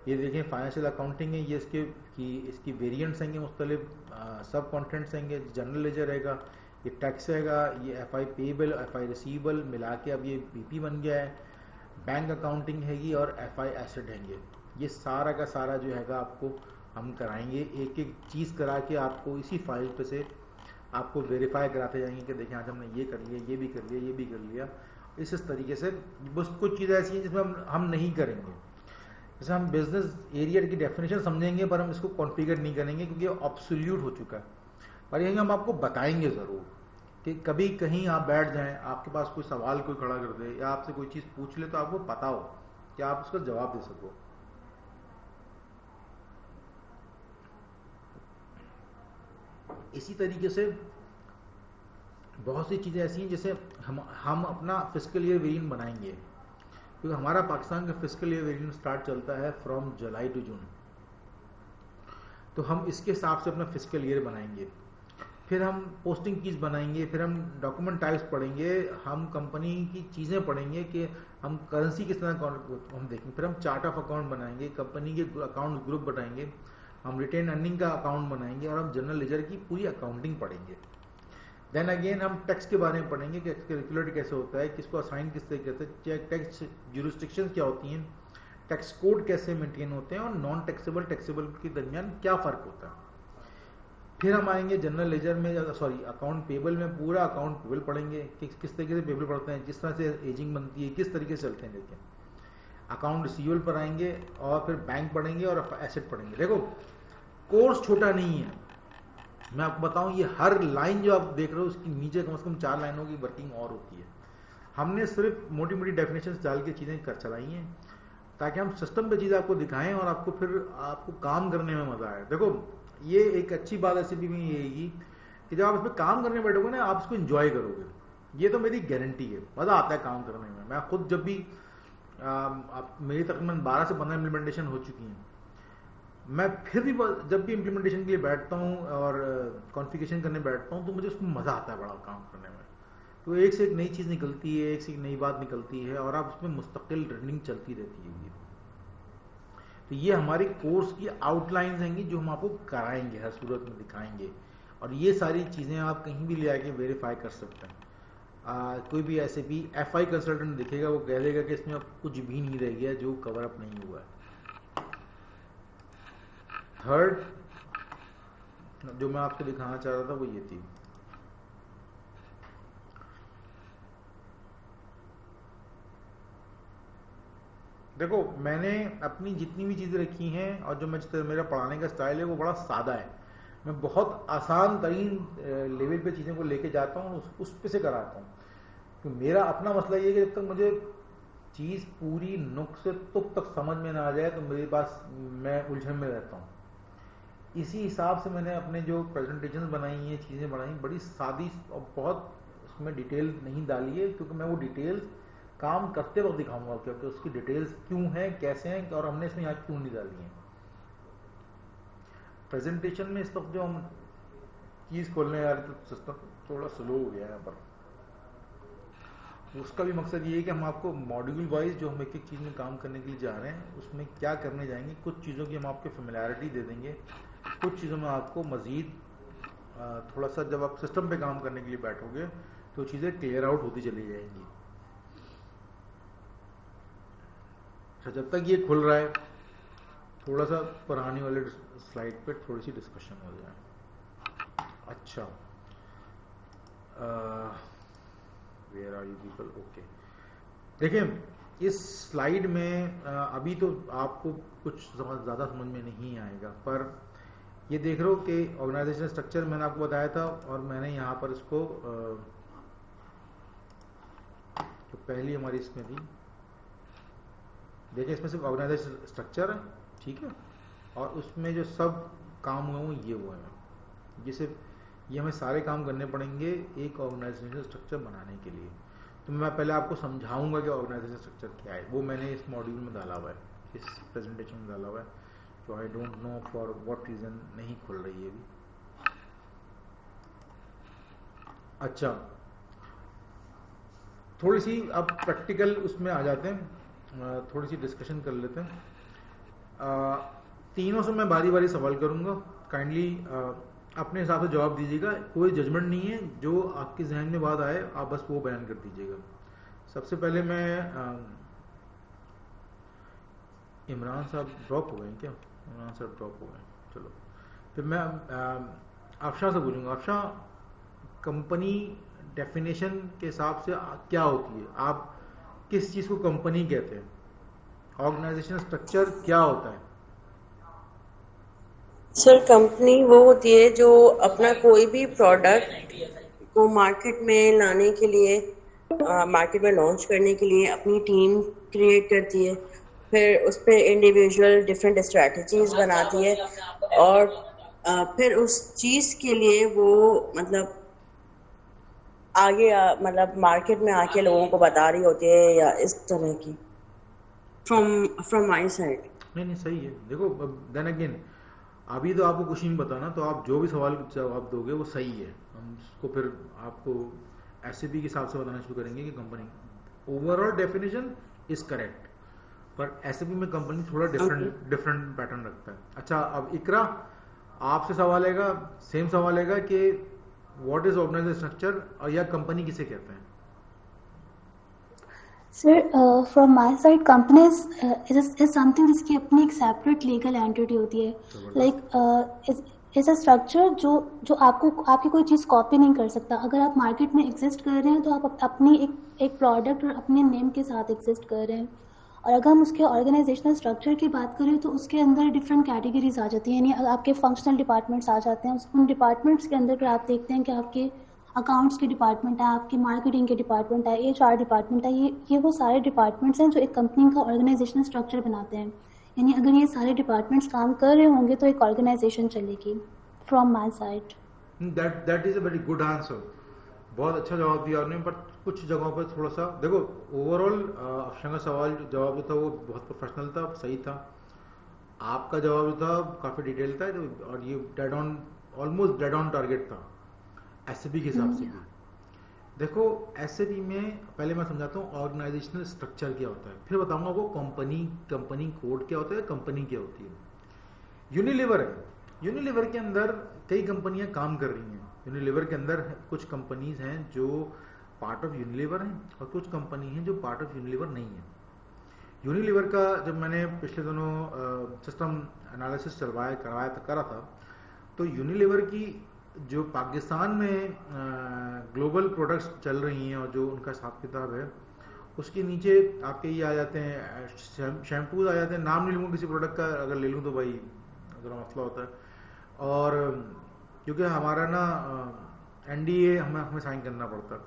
S1: ये देखें फाइनेंशियल अकाउंटिंग है, ये इसकी वेरिएंट्स होंगे, मुख्तलिफ सब कॉन्टेंट्स होंगे। जनरल लेजर रहेगा, ये टैक्स रहेगा, ये एफआई पेबल, एफआई रिसीवेबल मिला के अब ये बीपी बन गया है। बैंक अकाउंटिंग हैगी और एफआई एसेट हैंगे। ये सारा का सारा जो हैगा आपको हम कराएंगे, एक एक चीज़ करा के आपको इसी फाइल पे से आपको वेरीफाई कराते जाएंगे कि देखें आज हमने ये कर लिया, ये भी कर लिया, ये भी कर लिया। इस तरीके से बस कुछ चीज़ें ऐसी हैं जिसमें हम नहीं करेंगे। जैसे हम बिजनेस एरिया की डेफिनेशन समझेंगे पर हम इसको कॉन्फ़िगर नहीं करेंगे क्योंकि ऑब्सोल्यूट हो चुका है। पर यही हम आपको बताएंगे ज़रूर कि कभी कहीं आप बैठ जाएं, आपके पास कोई सवाल कोई खड़ा कर दे या आपसे कोई चीज़ पूछ ले तो आपको पता हो कि आप उसका जवाब दे सको। इसी तरीके से बहुत सी चीज़ें ऐसी हैं जैसे हम अपना फिस्कल ईयर वेरिएंट बनाएंगे, क्योंकि हमारा पाकिस्तान का फिस्कल ईयर वेरिएंट स्टार्ट चलता है फ्रॉम जुलाई टू जून, तो हम इसके हिसाब से अपना फिस्कल ईयर बनाएंगे। फिर हम पोस्टिंग कीज बनाएंगे, फिर हम डॉक्यूमेंट टाइप्स पढ़ेंगे, हम कंपनी की चीज़ें पढ़ेंगे कि हम करेंसी किस तरह हम देखेंगे, फिर हम चार्ट ऑफ अकाउंट बनाएंगे, कंपनी के अकाउंट ग्रुप बनाएंगे, हम रिटेन अर्निंग का अकाउंट बनाएंगे और हम जनरल लेजर की पूरी अकाउंटिंग पढ़ेंगे। देन अगेन हम टैक्स के बारे में पढ़ेंगे कि कैलकुलेट कैसे होता है, किसको असाइन किस तरीके से, टैक्स ज्यूरिसडिक्शन क्या होती हैं, टैक्स कोड कैसे मेंटेन होते हैं और नॉन टैक्सेबल टैक्सेबल के दरमियान क्या फ़र्क होता है। फिर हम आएंगे जनरल लेजर में, अकाउंट पेबल में, पूरा अकाउंट पेबल पढ़ेंगे कि किस तरीके से पेबल पढ़ते हैं, जिस तरह से एजिंग बनती है, किस तरीके से चलते हैं। देखिए, अकाउंट रिसीवेबल पर आएंगे और फिर बैंक पढ़ेंगे और एसेट पढ़ेंगे। देखो, कोर्स छोटा नहीं है, मैं आपको बताऊं, ये हर लाइन जो आप देख रहे हो उसकी नीचे कम से कम 4 लाइनों की वर्किंग और होती है। हमने सिर्फ मोटी मोटी डेफिनेशंस डाल के चीज़ें कर चलाई हैं ताकि हम सिस्टम पे चीज़ें आपको दिखाएं और आपको फिर आपको काम करने में मज़ा आए। देखो, ये एक अच्छी बात ऐसी भी ये रहेगी कि जब आप इस पर काम करने बैठोगे ना, आप इसको एंजॉय करोगे। ये तो मेरी गारंटी है, मज़ा आता है काम करने में। मैं खुद जब भी मेरी तकरीबन 12 से 15 इम्प्लीमेंटेशन हो चुकी हैं, मैं फिर भी जब भी इम्प्लीमेंटेशन के लिए बैठता हूँ और कॉन्फ़िगरेशन करने बैठता हूँ तो मुझे उसमें मज़ा आता है बड़ा काम करने में। तो एक से एक नई चीज़ निकलती है, एक से एक नई बात निकलती है और आप उसमें मुस्तकिल रनिंग चलती रहती है। तो ये हमारी कोर्स की आउटलाइंस हैं जो हम आपको कराएंगे, हर सूरत में दिखाएंगे, और ये सारी चीज़ें आप कहीं भी ले आके वेरीफाई कर सकते हैं। कोई भी ऐसे भी एफआई कंसल्टेंट दिखेगा, वो कह देगा कि इसमें अब कुछ भी नहीं रह गया जो कवर अप नहीं हुआ है। थर्ड जो मैं आपको दिखाना चाह रहा था वो ये थी, देखो मैंने अपनी जितनी भी चीज़ें रखी हैं और जो मेरा पढ़ाने का स्टाइल है वो बड़ा सादा है। मैं बहुत आसान तरीन लेवल पे चीज़ों को लेके जाता हूँ, उस पे से कराता हूँ। तो मेरा अपना मसला ये है कि जब तक मुझे चीज़ पूरी नुक से तुक तक समझ में ना आ जाए तो मेरे पास मैं उलझन में रहता हूँ। इसी हिसाब से मैंने अपने जो प्रेजेंटेशन बनाई हैं, चीज़ें बनाई, बड़ी सादी और बहुत उसमें डिटेल नहीं डाली है, क्योंकि मैं वो डिटेल्स काम करते वक्त दिखाऊंगा क्योंकि उसकी डिटेल्स क्यों हैं, कैसे हैं और हमने इसमें यहाँ क्यों नहीं डाली है। प्रेजेंटेशन में इस वक्त जो हम चीज़ खोलने जा रहे थे, सिस्टम थोड़ा स्लो हो गया है यहाँ पर। उसका भी मकसद ये है कि हम आपको मॉड्यूल वाइज जो हम एक एक चीज़ में काम करने के लिए जा रहे हैं उसमें क्या करने जाएंगे, कुछ चीज़ों की हम आपको फेमिलियरिटी दे देंगे, कुछ चीज़ों में आपको मज़ीद थोड़ा सा जब आप सिस्टम पे काम करने के लिए बैठोगे तो चीज़ें क्लियर आउट होती चली जाएंगी। अच्छा, जब तक ये खुल रहा है थोड़ा सा पुरानी वाले स्लाइड पे थोड़ी सी डिस्कशन हो जाए। अच्छा, where are you people, okay. देखिए इस स्लाइड में अभी तो आपको कुछ ज़्यादा समझ में नहीं आएगा, पर ये देख रहे हो कि ऑर्गेनाइजेशन स्ट्रक्चर मैंने आपको बताया था और मैंने यहाँ पर इसको जो पहली हमारी इसमें थी, देखिए इसमें सिर्फ ऑर्गेनाइजेशन स्ट्रक्चर है, ठीक है, और उसमें जो सब काम हुए वो ये हुए हैं। ये हमें सारे काम करने पड़ेंगे एक ऑर्गेनाइजेशन स्ट्रक्चर बनाने के लिए। तो मैं पहले आपको समझाऊंगा कि ऑर्गेनाइजेशन स्ट्रक्चर क्या है, वो मैंने इस मॉड्यूल में डाला हुआ है, इस प्रेजेंटेशन में डाला हुआ है, तो I don't know for what reason नहीं खुल रही है अभी। अच्छा, थोड़ी सी अब प्रैक्टिकल उसमें आ जाते हैं, थोड़ी सी डिस्कशन कर लेते हैं। तीनों से मैं बारी बारी सवाल करूंगा, काइंडली अपने हिसाब से जवाब दीजिएगा, कोई जजमेंट नहीं है, जो आपके जहन में बात आए आप बस वो बयान कर दीजिएगा। सबसे पहले मैं इमरान साहब ड्रॉप हो गए क्या? इमरान साहब ड्रॉप हो गए, चलो फिर मैं अफशा से पूछूंगा। अफशा, कंपनी डेफिनेशन के हिसाब से क्या होती है? आप किस चीज़ को कंपनी कहते हैं? ऑर्गेनाइजेशन स्ट्रक्चर क्या होता है?
S3: सर, कंपनी वो होती है जो अपना कोई भी प्रोडक्ट को मार्केट में लाने के लिए, मार्केट में लॉन्च करने के लिए अपनी टीम क्रिएट करती है, फिर उस पर इंडिविजुअल डिफरेंट स्ट्रेटजीज बनाती है और फिर उस चीज़ के लिए वो मतलब आगे मतलब मार्केट में आके लोगों को बता रही होती है, या इस तरह की। फ्रॉम माई साइड
S1: नहीं सही है। देखो देन अगेन अभी तो आपको कुछ नहीं पता ना, तो आप जो भी सवाल जवाब दोगे वो सही है। हम उसको फिर आपको एसएपी के हिसाब से बताना शुरू करेंगे कि company overall definition is correct, पर एसएपी में कंपनी थोड़ा डिफरेंट पैटर्न रखता है। अच्छा, अब इकरा आपसे सवाल आएगा, सेम सवाल आएगा कि व्हाट इज ऑर्गेनाइजेशन स्ट्रक्चर, और या कंपनी किसे कहते हैं?
S2: Sir, from my side, companies is something जिसकी अपनी एक separate legal entity होती है। Like is a structure जो आपकी कोई चीज़ कॉपी नहीं कर सकता। अगर आप मार्केट में एग्जिस्ट कर रहे हैं तो आप अपनी एक प्रोडक्ट और अपने नेम के साथ एग्जिस्ट कर रहे हैं। और अगर हम उसके ऑर्गेनाइजेशनल स्ट्रक्चर की बात करें तो उसके अंदर डिफरेंट कैटेगरीज आ जाती हैं, यानी आपके फंक्शनल डिपार्टमेंट्स आ जाते हैं। उन डिपार्टमेंट्स के अंदर आप देखते हैं कि आपके अकाउंट्स के डिपार्टमेंट है, आपकी मार्केटिंग के डिपार्टमेंट है, एचआर डिपार्टमेंट है, ये वो सारे डिपार्टमेंट्स हैं जो एक कंपनी का ऑर्गेनाइजेशनल स्ट्रक्चर बनाते हैं। यानी अगर ये सारे डिपार्टमेंट्स काम कर रहे होंगे तो एक ऑर्गेनाइजेशन चलेगी। From my side
S1: that is a very good answer, बहुत अच्छा जवाब दिया आपने। पर कुछ जगहों पर थोड़ा सा देखो, ओवरऑल अफशा का सवाल जवाब जो था वो बहुत प्रोफेशनल था, सही था। आपका जवाब जो था काफ़ी डिटेल था, और ये dead on, almost dead on target था एसएपी के हिसाब से भी। देखो एसएपी में पहले मैं समझाता हूँ ऑर्गेनाइजेशनल स्ट्रक्चर क्या होता है, फिर बताऊंगा वो कंपनी कोड क्या होता है, कंपनी क्या होती है। यूनिलीवर है, यूनिलीवर के अंदर कई कंपनियां काम कर रही हैं। यूनिलीवर के अंदर कुछ कंपनीज हैं जो पार्ट ऑफ यूनिलीवर हैं और कुछ कंपनी हैं जो पार्ट ऑफ यूनिलीवर नहीं है। यूनिलीवर का जब मैंने पिछले दिनों सिस्टम एनालिसिस करा था, तो यूनिलीवर की जो पाकिस्तान में ग्लोबल प्रोडक्ट्स चल रही हैं और जो उनका हिसाब किताब है, उसके नीचे आपके ये आ जाते हैं, शैम्पूज आ जाते हैं। नाम नहीं लूँगा किसी प्रोडक्ट का, अगर ले लूँ तो भाई अगर मसला होता है। और क्योंकि हमारा ना NDA हमें साइन करना पड़ता है,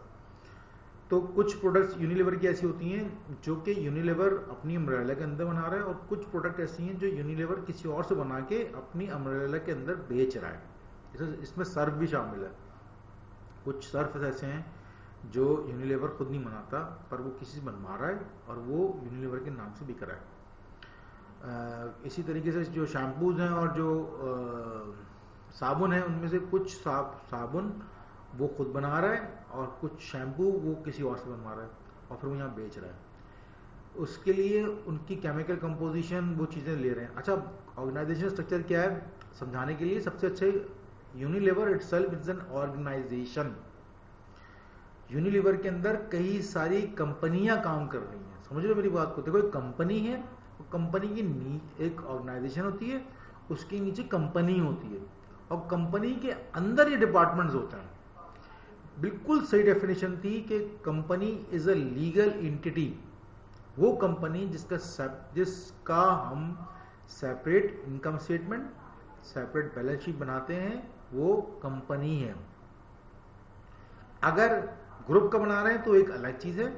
S1: तो कुछ प्रोडक्ट्स यूनिलीवर की ऐसी होती हैं जो कि यूनिलीवर अपनी अम्ब्रेला के अंदर बना रहा है, और कुछ प्रोडक्ट ऐसी हैं जो यूनिलीवर किसी और से बना के अपनी अम्ब्रेला के अंदर बेच रहा है। इसमें सर्फ भी शामिल है। कुछ सर्फ ऐसे हैं जो यूनिलीवर खुद नहीं बनाता, पर वो किसी से बनवा रहा है और वो यूनिलीवर के नाम से बिक रहा है। इसी तरीके से जो शैम्पूज हैं और जो साबुन है, उनमें से कुछ साबुन वो खुद बना रहा है और कुछ शैम्पू वो किसी और से बनवा रहा है और फिर वो यहाँ बेच रहा है। उसके लिए उनकी केमिकल कंपोजिशन वो चीज़ें ले रहे हैं। अच्छा, ऑर्गेनाइजेशन स्ट्रक्चर क्या है समझाने के लिए सबसे अच्छे, Unilever itself is an organisation. Unilever के अंदर कई सारी कंपनियां काम कर रही हैं। समझ लो मेरी बात को। देखो, एक कंपनी है, कंपनी की एक ऑर्गेनाइजेशन होती है, उसके नीचे कंपनी होती है, और कंपनी के अंदर ये डिपार्टमेंट्स होते हैं। बिल्कुल सही डेफिनेशन थी कि company is a legal entity. वो कंपनी जिसका हम separate income statement, separate balance sheet बनाते हैं, वो कंपनी है। अगर ग्रुप का बना रहे हैं तो एक अलग चीज है,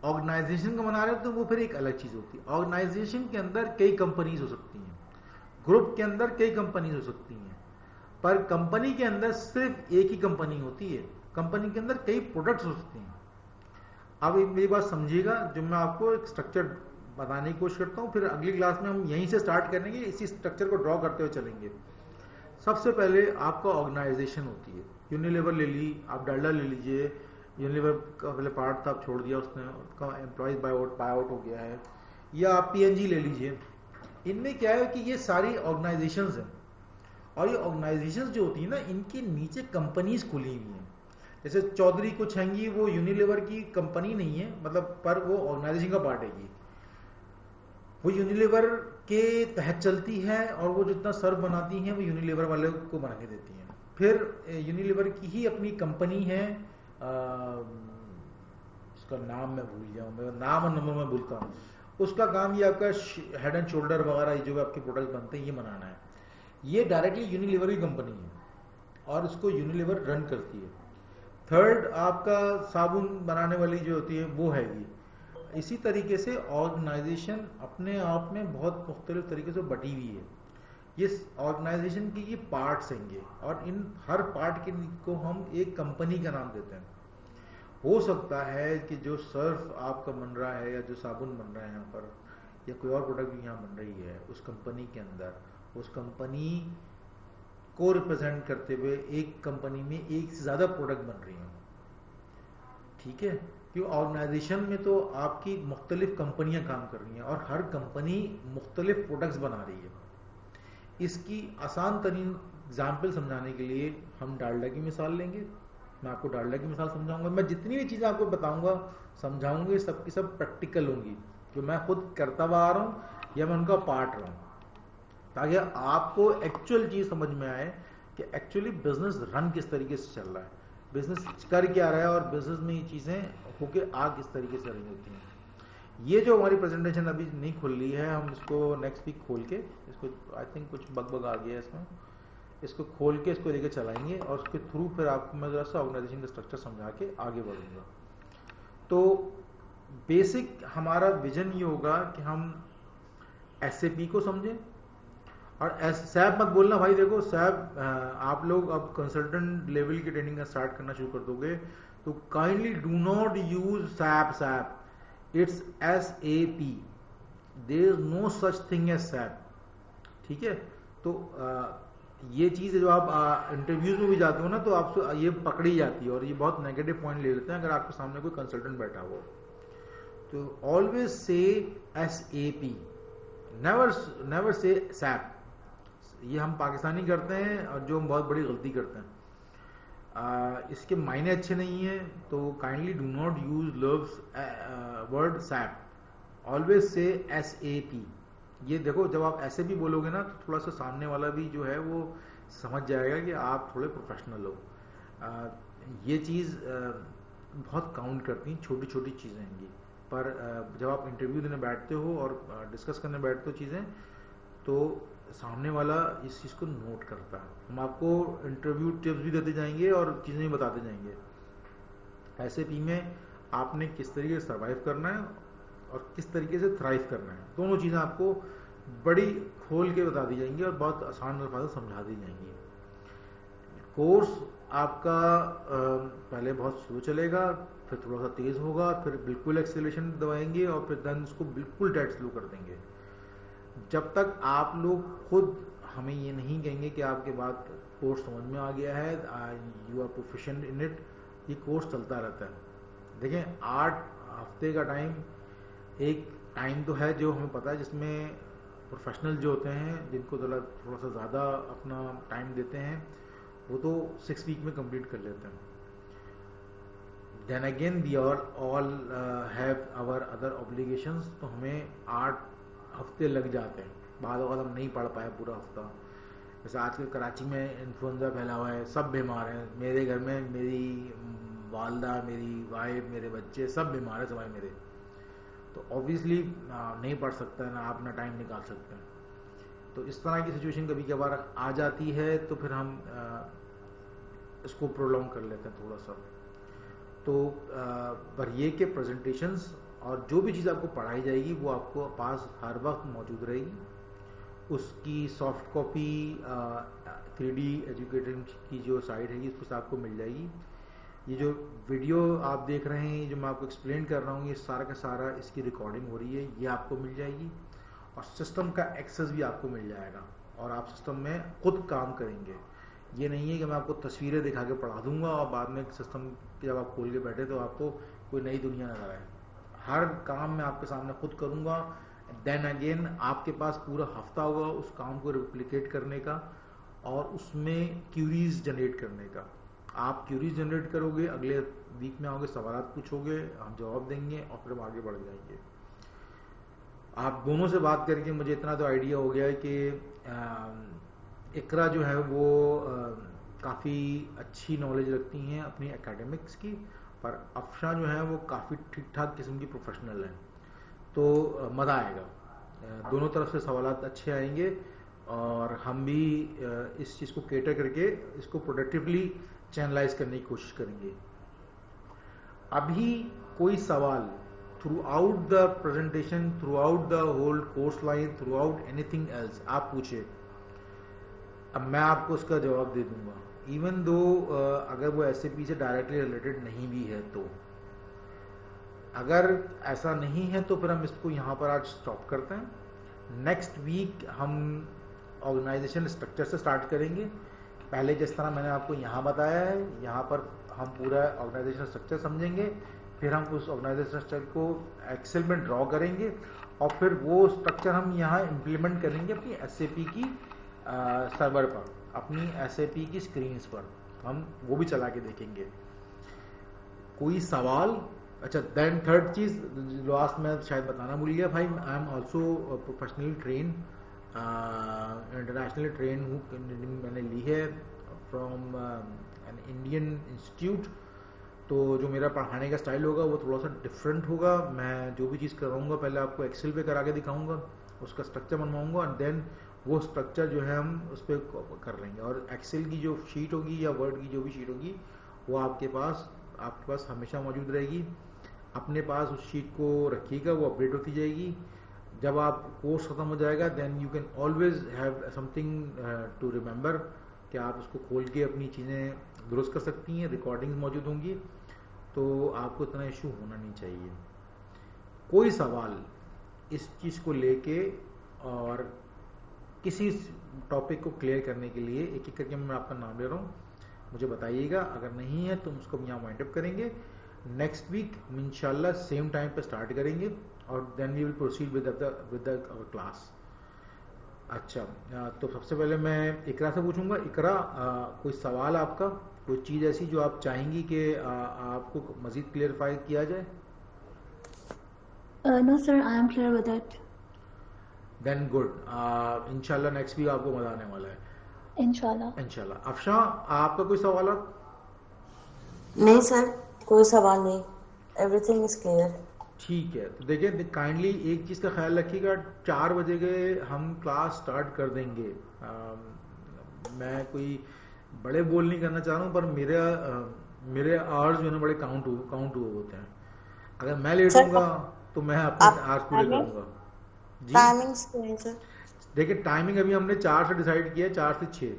S1: ऑर्गेनाइजेशन का बना रहे हैं तो वो फिर एक अलग चीज होती है। ऑर्गेनाइजेशन के अंदर कई कंपनीज हो सकती हैं, ग्रुप के अंदर कई कंपनीज हो सकती हैं, पर कंपनी के अंदर सिर्फ एक ही कंपनी होती है। कंपनी के अंदर कई प्रोडक्ट्स हो सकती हैं। अब मेरी बात समझिएगा, जो मैं आपको एक स्ट्रक्चर बताने की कोशिश करता हूँ, फिर अगली क्लास में हम यहीं से स्टार्ट करेंगे, इसी स्ट्रक्चर को ड्रॉ करते हुए चलेंगे। सबसे पहले आपका ऑर्गेनाइजेशन होती है। यूनिलीवर ले ली, आप डालडा ले लीजिए, यूनिलीवर का पहले पार्ट था, आप छोड़ दिया उसने, उसका एम्प्लॉयज बाय आउट हो गया है, या आप PNG ले लीजिए। इनमें क्या है कि ये सारी ऑर्गेनाइजेशंस हैं, और ये ऑर्गेनाइजेशंस जो होती है ना, इनके नीचे कंपनीज खुली हुई हैं। जैसे चौधरी कुछ हैंगी, वो यूनिलीवर की कंपनी नहीं है, मतलब पर वो ऑर्गेनाइजेशन का पार्ट है। वो यूनिलीवर के तहत चलती है, और वो जितना सर्व बनाती हैं वो यूनिलीवर वाले को बना के देती हैं। फिर यूनिलीवर की ही अपनी कंपनी है, उसका नाम मैं भूल जाऊँ, नाम और नंबर मैं भूलता हूँ। उसका काम ये आपका हेड एंड शोल्डर वगैरह जो आपके प्रोडक्ट बनते हैं ये बनाना है। ये डायरेक्टली यूनिलीवर की कंपनी है और उसको यूनिलीवर रन करती है। थर्ड आपका साबुन बनाने वाली जो होती है वो हैगी। इसी तरीके से ऑर्गेनाइजेशन अपने आप में बहुत मुख्तलिफ तरीके से बटी हुई है। ये ऑर्गेनाइजेशन की ये पार्ट्स हैंगे, और इन हर पार्ट को हम एक कंपनी का नाम देते हैं। हो सकता है कि जो सर्फ आपका बन रहा है या जो साबुन बन रहा है यहाँ पर, या कोई और प्रोडक्ट भी यहाँ बन रही है, उस कंपनी के अंदर उस कंपनी को रिप्रेजेंट करते हुए एक कंपनी में एक से ज्यादा प्रोडक्ट बन रही हैं। ठीक है, क्यों ऑर्गेनाइजेशन में तो आपकी मुख्तलिफ कंपनियां काम कर रही हैं और हर कंपनी मुख्तलिफ प्रोडक्ट्स बना रही है। इसकी आसान तरीन एग्जाम्पल समझाने के लिए हम डालडा की मिसाल लेंगे। मैं आपको डालडा की मिसाल समझाऊंगा। मैं जितनी भी चीजें आपको बताऊंगा समझाऊंगी, सबकी सब प्रैक्टिकल होंगी, जो मैं खुद करता हुआ आ रहा हूँ या मैं उनका पार्ट रहा हूँ, ताकि आपको एक्चुअल चीज समझ में आए कि एक्चुअली बिजनेस रन किस तरीके से चल रहा है, बिजनेस कर क्या रहा है, और बिजनेस में ये चीजें होके आ किस तरीके से रही होती हैं। ये जो हमारी प्रेजेंटेशन अभी नहीं खुल रही है, हम इसको नेक्स्ट वीक खोल के, इसको आई थिंक कुछ बग आ गया है इसमें, इसको खोल के इसको लेके चलाएंगे, और उसके थ्रू फिर आपको मैं जरा सा ऑर्गेनाइजेशन का स्ट्रक्चर समझा के आगे बढ़ूंगा। तो बेसिक हमारा विजन ये होगा कि हम SAP को समझें। और सैप मत बोलना भाई, देखो सैप आप लोग अब कंसल्टेंट लेवल की ट्रेनिंग का स्टार्ट करना शुरू कर दोगे, तो kindly do not use sap, it's SAP, there is no such thing as sap. ठीक है, तो ये चीज जो आप इंटरव्यूज में भी जाते हो ना, तो आपसे ये पकड़ी जाती है, और ये बहुत नेगेटिव पॉइंट ले लेते हैं अगर आपके सामने कोई कंसल्टेंट बैठा हो। तो always say SAP, never say SAP. ये हम पाकिस्तानी करते हैं और जो हम बहुत बड़ी गलती करते हैं। इसके मायने अच्छे नहीं है, तो kindly do not use word SAP, always say SAP। ये देखो, जब आप ऐसे भी बोलोगे ना, तो थोड़ा सा सामने वाला भी जो है वो समझ जाएगा कि आप थोड़े प्रोफेशनल हो। ये चीज बहुत काउंट करती हैं, छोटी छोटी चीजें होंगी, पर जब आप इंटरव्यू देने बैठते हो और डिस्कस करने बैठते हो चीज़ें, तो सामने वाला इस चीज़ को नोट करता है। हम आपको इंटरव्यू टिप्स भी देते जाएंगे और चीज़ें भी बताते जाएंगे। SAP में आपने किस तरीके से सर्वाइव करना है और किस तरीके से थ्राइव करना है, दोनों चीज़ें आपको बड़ी खोल के बता दी जाएंगी और बहुत आसान अल्फाज में समझा दी जाएंगी। कोर्स आपका पहले बहुत स्लो चलेगा, फिर थोड़ा सा तेज़ होगा, फिर बिल्कुल एक्सेलरेशन दबाएंगे और फिर देन उसको बिल्कुल डेड स्लो कर देंगे। जब तक आप लोग खुद हमें ये नहीं कहेंगे कि आपके बाद कोर्स समझ में आ गया है, you are proficient in it, ये कोर्स चलता रहता है। देखें, 8 हफ्ते का टाइम एक टाइम तो है जो हमें पता है, जिसमें प्रोफेशनल जो होते हैं जिनको थोड़ा सा ज़्यादा अपना टाइम देते हैं, वो तो 6 वीक में कंप्लीट कर लेते हैं। Then again we all have our other obligations, तो हमें 8 हफ्ते लग जाते हैं। बाद हम नहीं पढ़ पाए पूरा हफ्ता। जैसे आजकल कराची में इन्फ्लुएंजा फैला हुआ है, सब बीमार हैं। मेरे घर में मेरी वालदा, मेरी वाइफ, मेरे बच्चे सब बीमार हैं सिवाय मेरे। तो ऑब्वियसली नहीं पढ़ सकता है ना, आप ना टाइम निकाल सकते हैं। तो इस तरह की सिचुएशन कभी कभार आ जाती है, तो फिर हम इसको प्रोलॉन्ग कर लेते हैं थोड़ा सा। तो पर ये कि प्रेजेंटेशंस और जो भी चीज़ आपको पढ़ाई जाएगी वो आपको पास हर वक्त मौजूद रहेगी। उसकी सॉफ्ट कॉपी 3D एजुकेशन की जो साइट है उस पर आपको मिल जाएगी। ये जो वीडियो आप देख रहे हैं, जो मैं आपको एक्सप्लेन कर रहा हूँ, ये सारा का सारा इसकी रिकॉर्डिंग हो रही है, ये आपको मिल जाएगी। और सिस्टम का एक्सेस भी आपको मिल जाएगा और आप सिस्टम में खुद काम करेंगे। ये नहीं है कि मैं आपको तस्वीरें दिखा के पढ़ा दूंगा और बाद में सिस्टम जब आप खोल के बैठे तो आपको कोई नई दुनिया नजर आए। हर काम मैं आपके सामने खुद करूंगा। देन अगेन आपके पास पूरा हफ्ता होगा उस काम को रिप्लिकेट करने का और उसमें क्यूरीज जनरेट करने का। आप क्यूरीज जनरेट करोगे, अगले वीक में आओगे, सवाल पूछोगे, हम जवाब देंगे और फिर हम आगे बढ़ जाएंगे। आप दोनों से बात करके मुझे इतना तो आइडिया हो गया है कि इकरा जो है वो काफ़ी अच्छी नॉलेज रखती हैं अपनी एकेडमिक्स की, पर अफशा जो है वो काफ़ी ठीक ठाक किस्म की प्रोफेशनल हैं। तो मज़ा आएगा, दोनों तरफ से सवालात अच्छे आएंगे और हम भी इस चीज़ को केटर करके इसको प्रोडक्टिवली चैनलाइज करने की कोशिश करेंगे। अभी कोई सवाल throughout the presentation, throughout the whole course line, throughout anything else आप पूछे, अब मैं आपको उसका जवाब दे दूंगा, इवन दो अगर वो SAP से डायरेक्टली रिलेटेड नहीं भी है। तो अगर ऐसा नहीं है तो फिर हम इसको यहाँ पर आज स्टॉप करते हैं। नेक्स्ट वीक हम ऑर्गेनाइजेशन स्ट्रक्चर से स्टार्ट करेंगे। पहले जिस तरह मैंने आपको यहाँ बताया है, यहाँ पर हम पूरा ऑर्गेनाइजेशन स्ट्रक्चर समझेंगे, फिर हम उस ऑर्गेनाइजेशन स्ट्रक्चर को एक्सेल में ड्रॉ करेंगे और फिर वो स्ट्रक्चर हम यहाँ इम्प्लीमेंट करेंगे अपनी SAP की सर्वर पर, अपनी SAP की स्क्रीन्स पर हम वो भी चला के देखेंगे। कोई सवाल? अच्छा, देन थर्ड चीज़ लास्ट में शायद बताना भूल गया भाई, I am also professionally train, internationally train हूँ, मैंने ली है फ्रॉम एन इंडियन इंस्टीट्यूट। तो जो मेरा पढ़ाने का स्टाइल होगा वो थोड़ा सा डिफरेंट होगा। मैं जो भी चीज़ कराऊंगा पहले आपको एक्सेल पे करा के दिखाऊंगा, उसका स्ट्रक्चर बनवाऊंगा और देन वो स्ट्रक्चर जो है हम उस पर कर लेंगे। और एक्सेल की जो शीट होगी या वर्ड की जो भी शीट होगी वो आपके पास हमेशा मौजूद रहेगी। अपने पास उस शीट को रखिएगा, वो अपडेट होती जाएगी। जब आप कोर्स ख़त्म हो जाएगा then you can always have something to remember कि आप उसको खोल के अपनी चीज़ें दुरुस्त कर सकती हैं। रिकॉर्डिंग्स मौजूद होंगी, तो आपको इतना इशू होना नहीं चाहिए। कोई सवाल इस चीज़ को लेके और किसी टॉपिक को क्लियर करने के लिए एक एक करके मैं आपका नाम ले रहा हूँ, मुझे बताइएगा। अगर नहीं है तो हम उसको यहाँ वाइंड अप करेंगे। नेक्स्ट वीक इंशाल्लाह सेम टाइम पे स्टार्ट करेंगे और then we will proceed with our class. अच्छा, तो सबसे पहले मैं इकरा से पूछूंगा। इकरा, कोई सवाल आपका, कोई चीज़ ऐसी जो आप चाहेंगी कि आपको मज़ीद क्लियरफाई किया जाए?
S2: No sir, I am clear with it.
S1: Then good, इंशाल्लाह नेक्स्ट वीक आपको मज़ा आने वाला है इंशाल्लाह। अफशा, आपका कोई सवाल?
S3: नहीं सर, कोई सवाल नहीं, एवरीथिंग इज क्लियर।
S1: ठीक है, तो देखिए काइंडली एक चीज़ का ख्याल रखिएगा, 4 बजे के हम क्लास स्टार्ट कर देंगे। मैं कोई बड़े बोल नहीं करना चाह रहा हूँ, पर मेरे आवर्स जो है ना बड़े काउंट हुए होते हैं। अगर मैं लेट
S3: सर
S1: होऊंगा तो मैं अपने
S3: आप
S1: आवर्स पूरे
S3: टाइमिंग
S1: करूंगा। जी,
S3: टाइमिंग्स क्या है सर?
S1: देखिए टाइमिंग अभी हमने 4 से डिसाइड किया है, 4 से 6।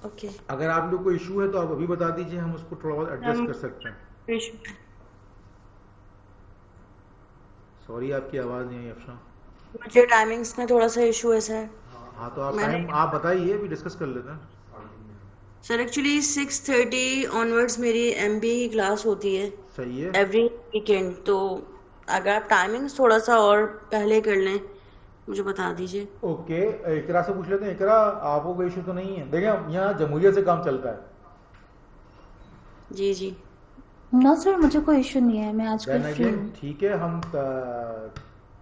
S3: ओके
S1: अगर आप लोग को इशू है तो आप अभी बता दीजिए, हम उसको थोड़ा बहुत एडजस्ट
S3: हम
S1: कर सकते हैं।
S3: पेश-
S1: सॉरी, आपकी आवाज़ नहीं आई अफशा।
S3: मुझे टाइमिंग्स में थोड़ा सा इशू है सर।
S1: हाँ, तो आप
S3: मैंने
S1: टाइम आप बताइए, अभी डिस्कस कर लेते हैं।
S3: सर एक्चुअली 6:30 ऑनवर्ड्स मेरी एमबीए की क्लास होती है
S1: सही है।
S3: एवरी वीकेंड, तो अगर आप टाइमिंग्स थोड़ा सा और पहले कर लें मुझे बता दीजिए।
S1: ओके, इकरा से पूछ लेते हैं। इकरा, आपको कोई इशू तो नहीं है? देखिए यहाँ जमहूरियत से काम चलता है।
S3: जी जी
S2: नो सर, मुझे कोई इशू नहीं है, मैं आजकल
S1: देन
S2: फ्री
S1: अगेन
S2: हूँ।
S1: ठीक है, हम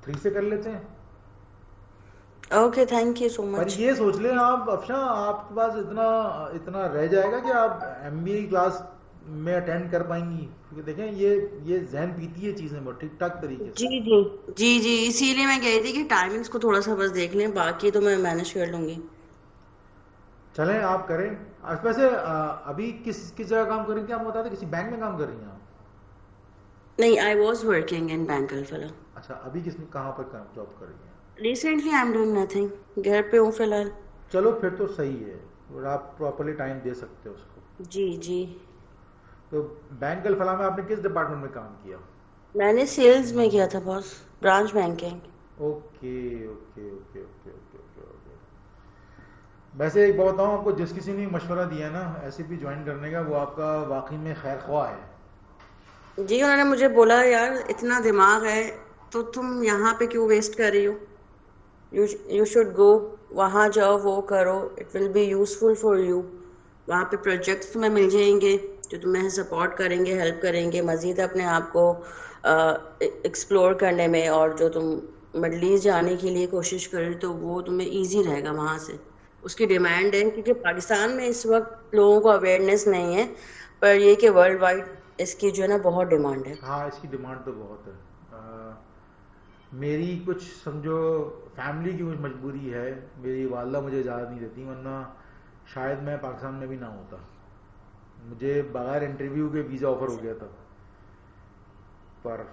S1: 3 से कर लेते हैं।
S3: ओके, थैंक यू सो
S1: पर
S3: मच।
S1: ये सोच लें आप अफशा, आपके पास इतना इतना रह जाएगा कि आप एमबीए की क्लास में अटेंड कर पाएंगी? क्योंकि देखें ये जहन पीती है चीज़ें बहुत ठीक ठाक तरीके से।
S3: जी जी जी जी, इसीलिए मैं कह रही थी कि टाइमिंग्स को थोड़ा सा बस देख लें, बाकी तो मैं मैनेज कर लूंगी।
S1: चलें, आप करें। वैसे अभी किस किस जगह काम कर रही थी आप बता दें? किसी बैंक में काम कर रही हैं आप?
S3: नहीं, I was working in bank Alfalah.
S1: अच्छा, अभी कहाँ पर काम जॉब कर रही हैं?
S3: Recently I am doing nothing, घर पे हूँ फिलहाल।
S1: चलो फिर तो सही है, और आप प्रॉपरली टाइम दे सकते हो उसको।
S3: जी जी,
S1: तो बैंक अल फलाह में आपने किस डिपार्टमेंट में काम किया?
S3: मैंने सेल्स में किया था boss, branch banking.
S1: Okay okay okay okay okay okay okay. वैसे एक बात बताऊँ आपको, जिस किसी ने मशवरा दिया ना एसएपी ज्वाइन करने का, वो आपका वाकई में खैर ख्वाह है।
S3: जी, उन्होंने मुझे बोला यार इतना दिमाग है तो तुम यहाँ पे क्यों वेस्ट कर रही हो, यू यू शुड गो, वहाँ जाओ, वो करो, it will be useful for you. वहाँ पे प्रोजेक्ट्स तुम्हें मिल जाएंगे जो तुम्हें सपोर्ट करेंगे, हेल्प करेंगे मज़ीद अपने आप को एक्सप्लोर करने में, और जो तुम मिडल ईस्ट जाने के लिए कोशिश कर रहे हो तो वो तुम्हें इजी रहेगा वहाँ से। उसकी डिमांड है क्योंकि पाकिस्तान में इस वक्त लोगों को अवेयरनेस नहीं है, पर ये कि वर्ल्ड वाइड इसकी जो है ना बहुत डिमांड है।
S1: हाँ, इसकी डिमांड तो बहुत है। मेरी कुछ समझो फैमिली की कुछ मजबूरी है, मेरी वालदा मुझे इजाज़त नहीं देती, वरना शायद मैं पाकिस्तान में भी ना होता। मुझे बगैर इंटरव्यू के वीज़ा ऑफर हो गया था, पर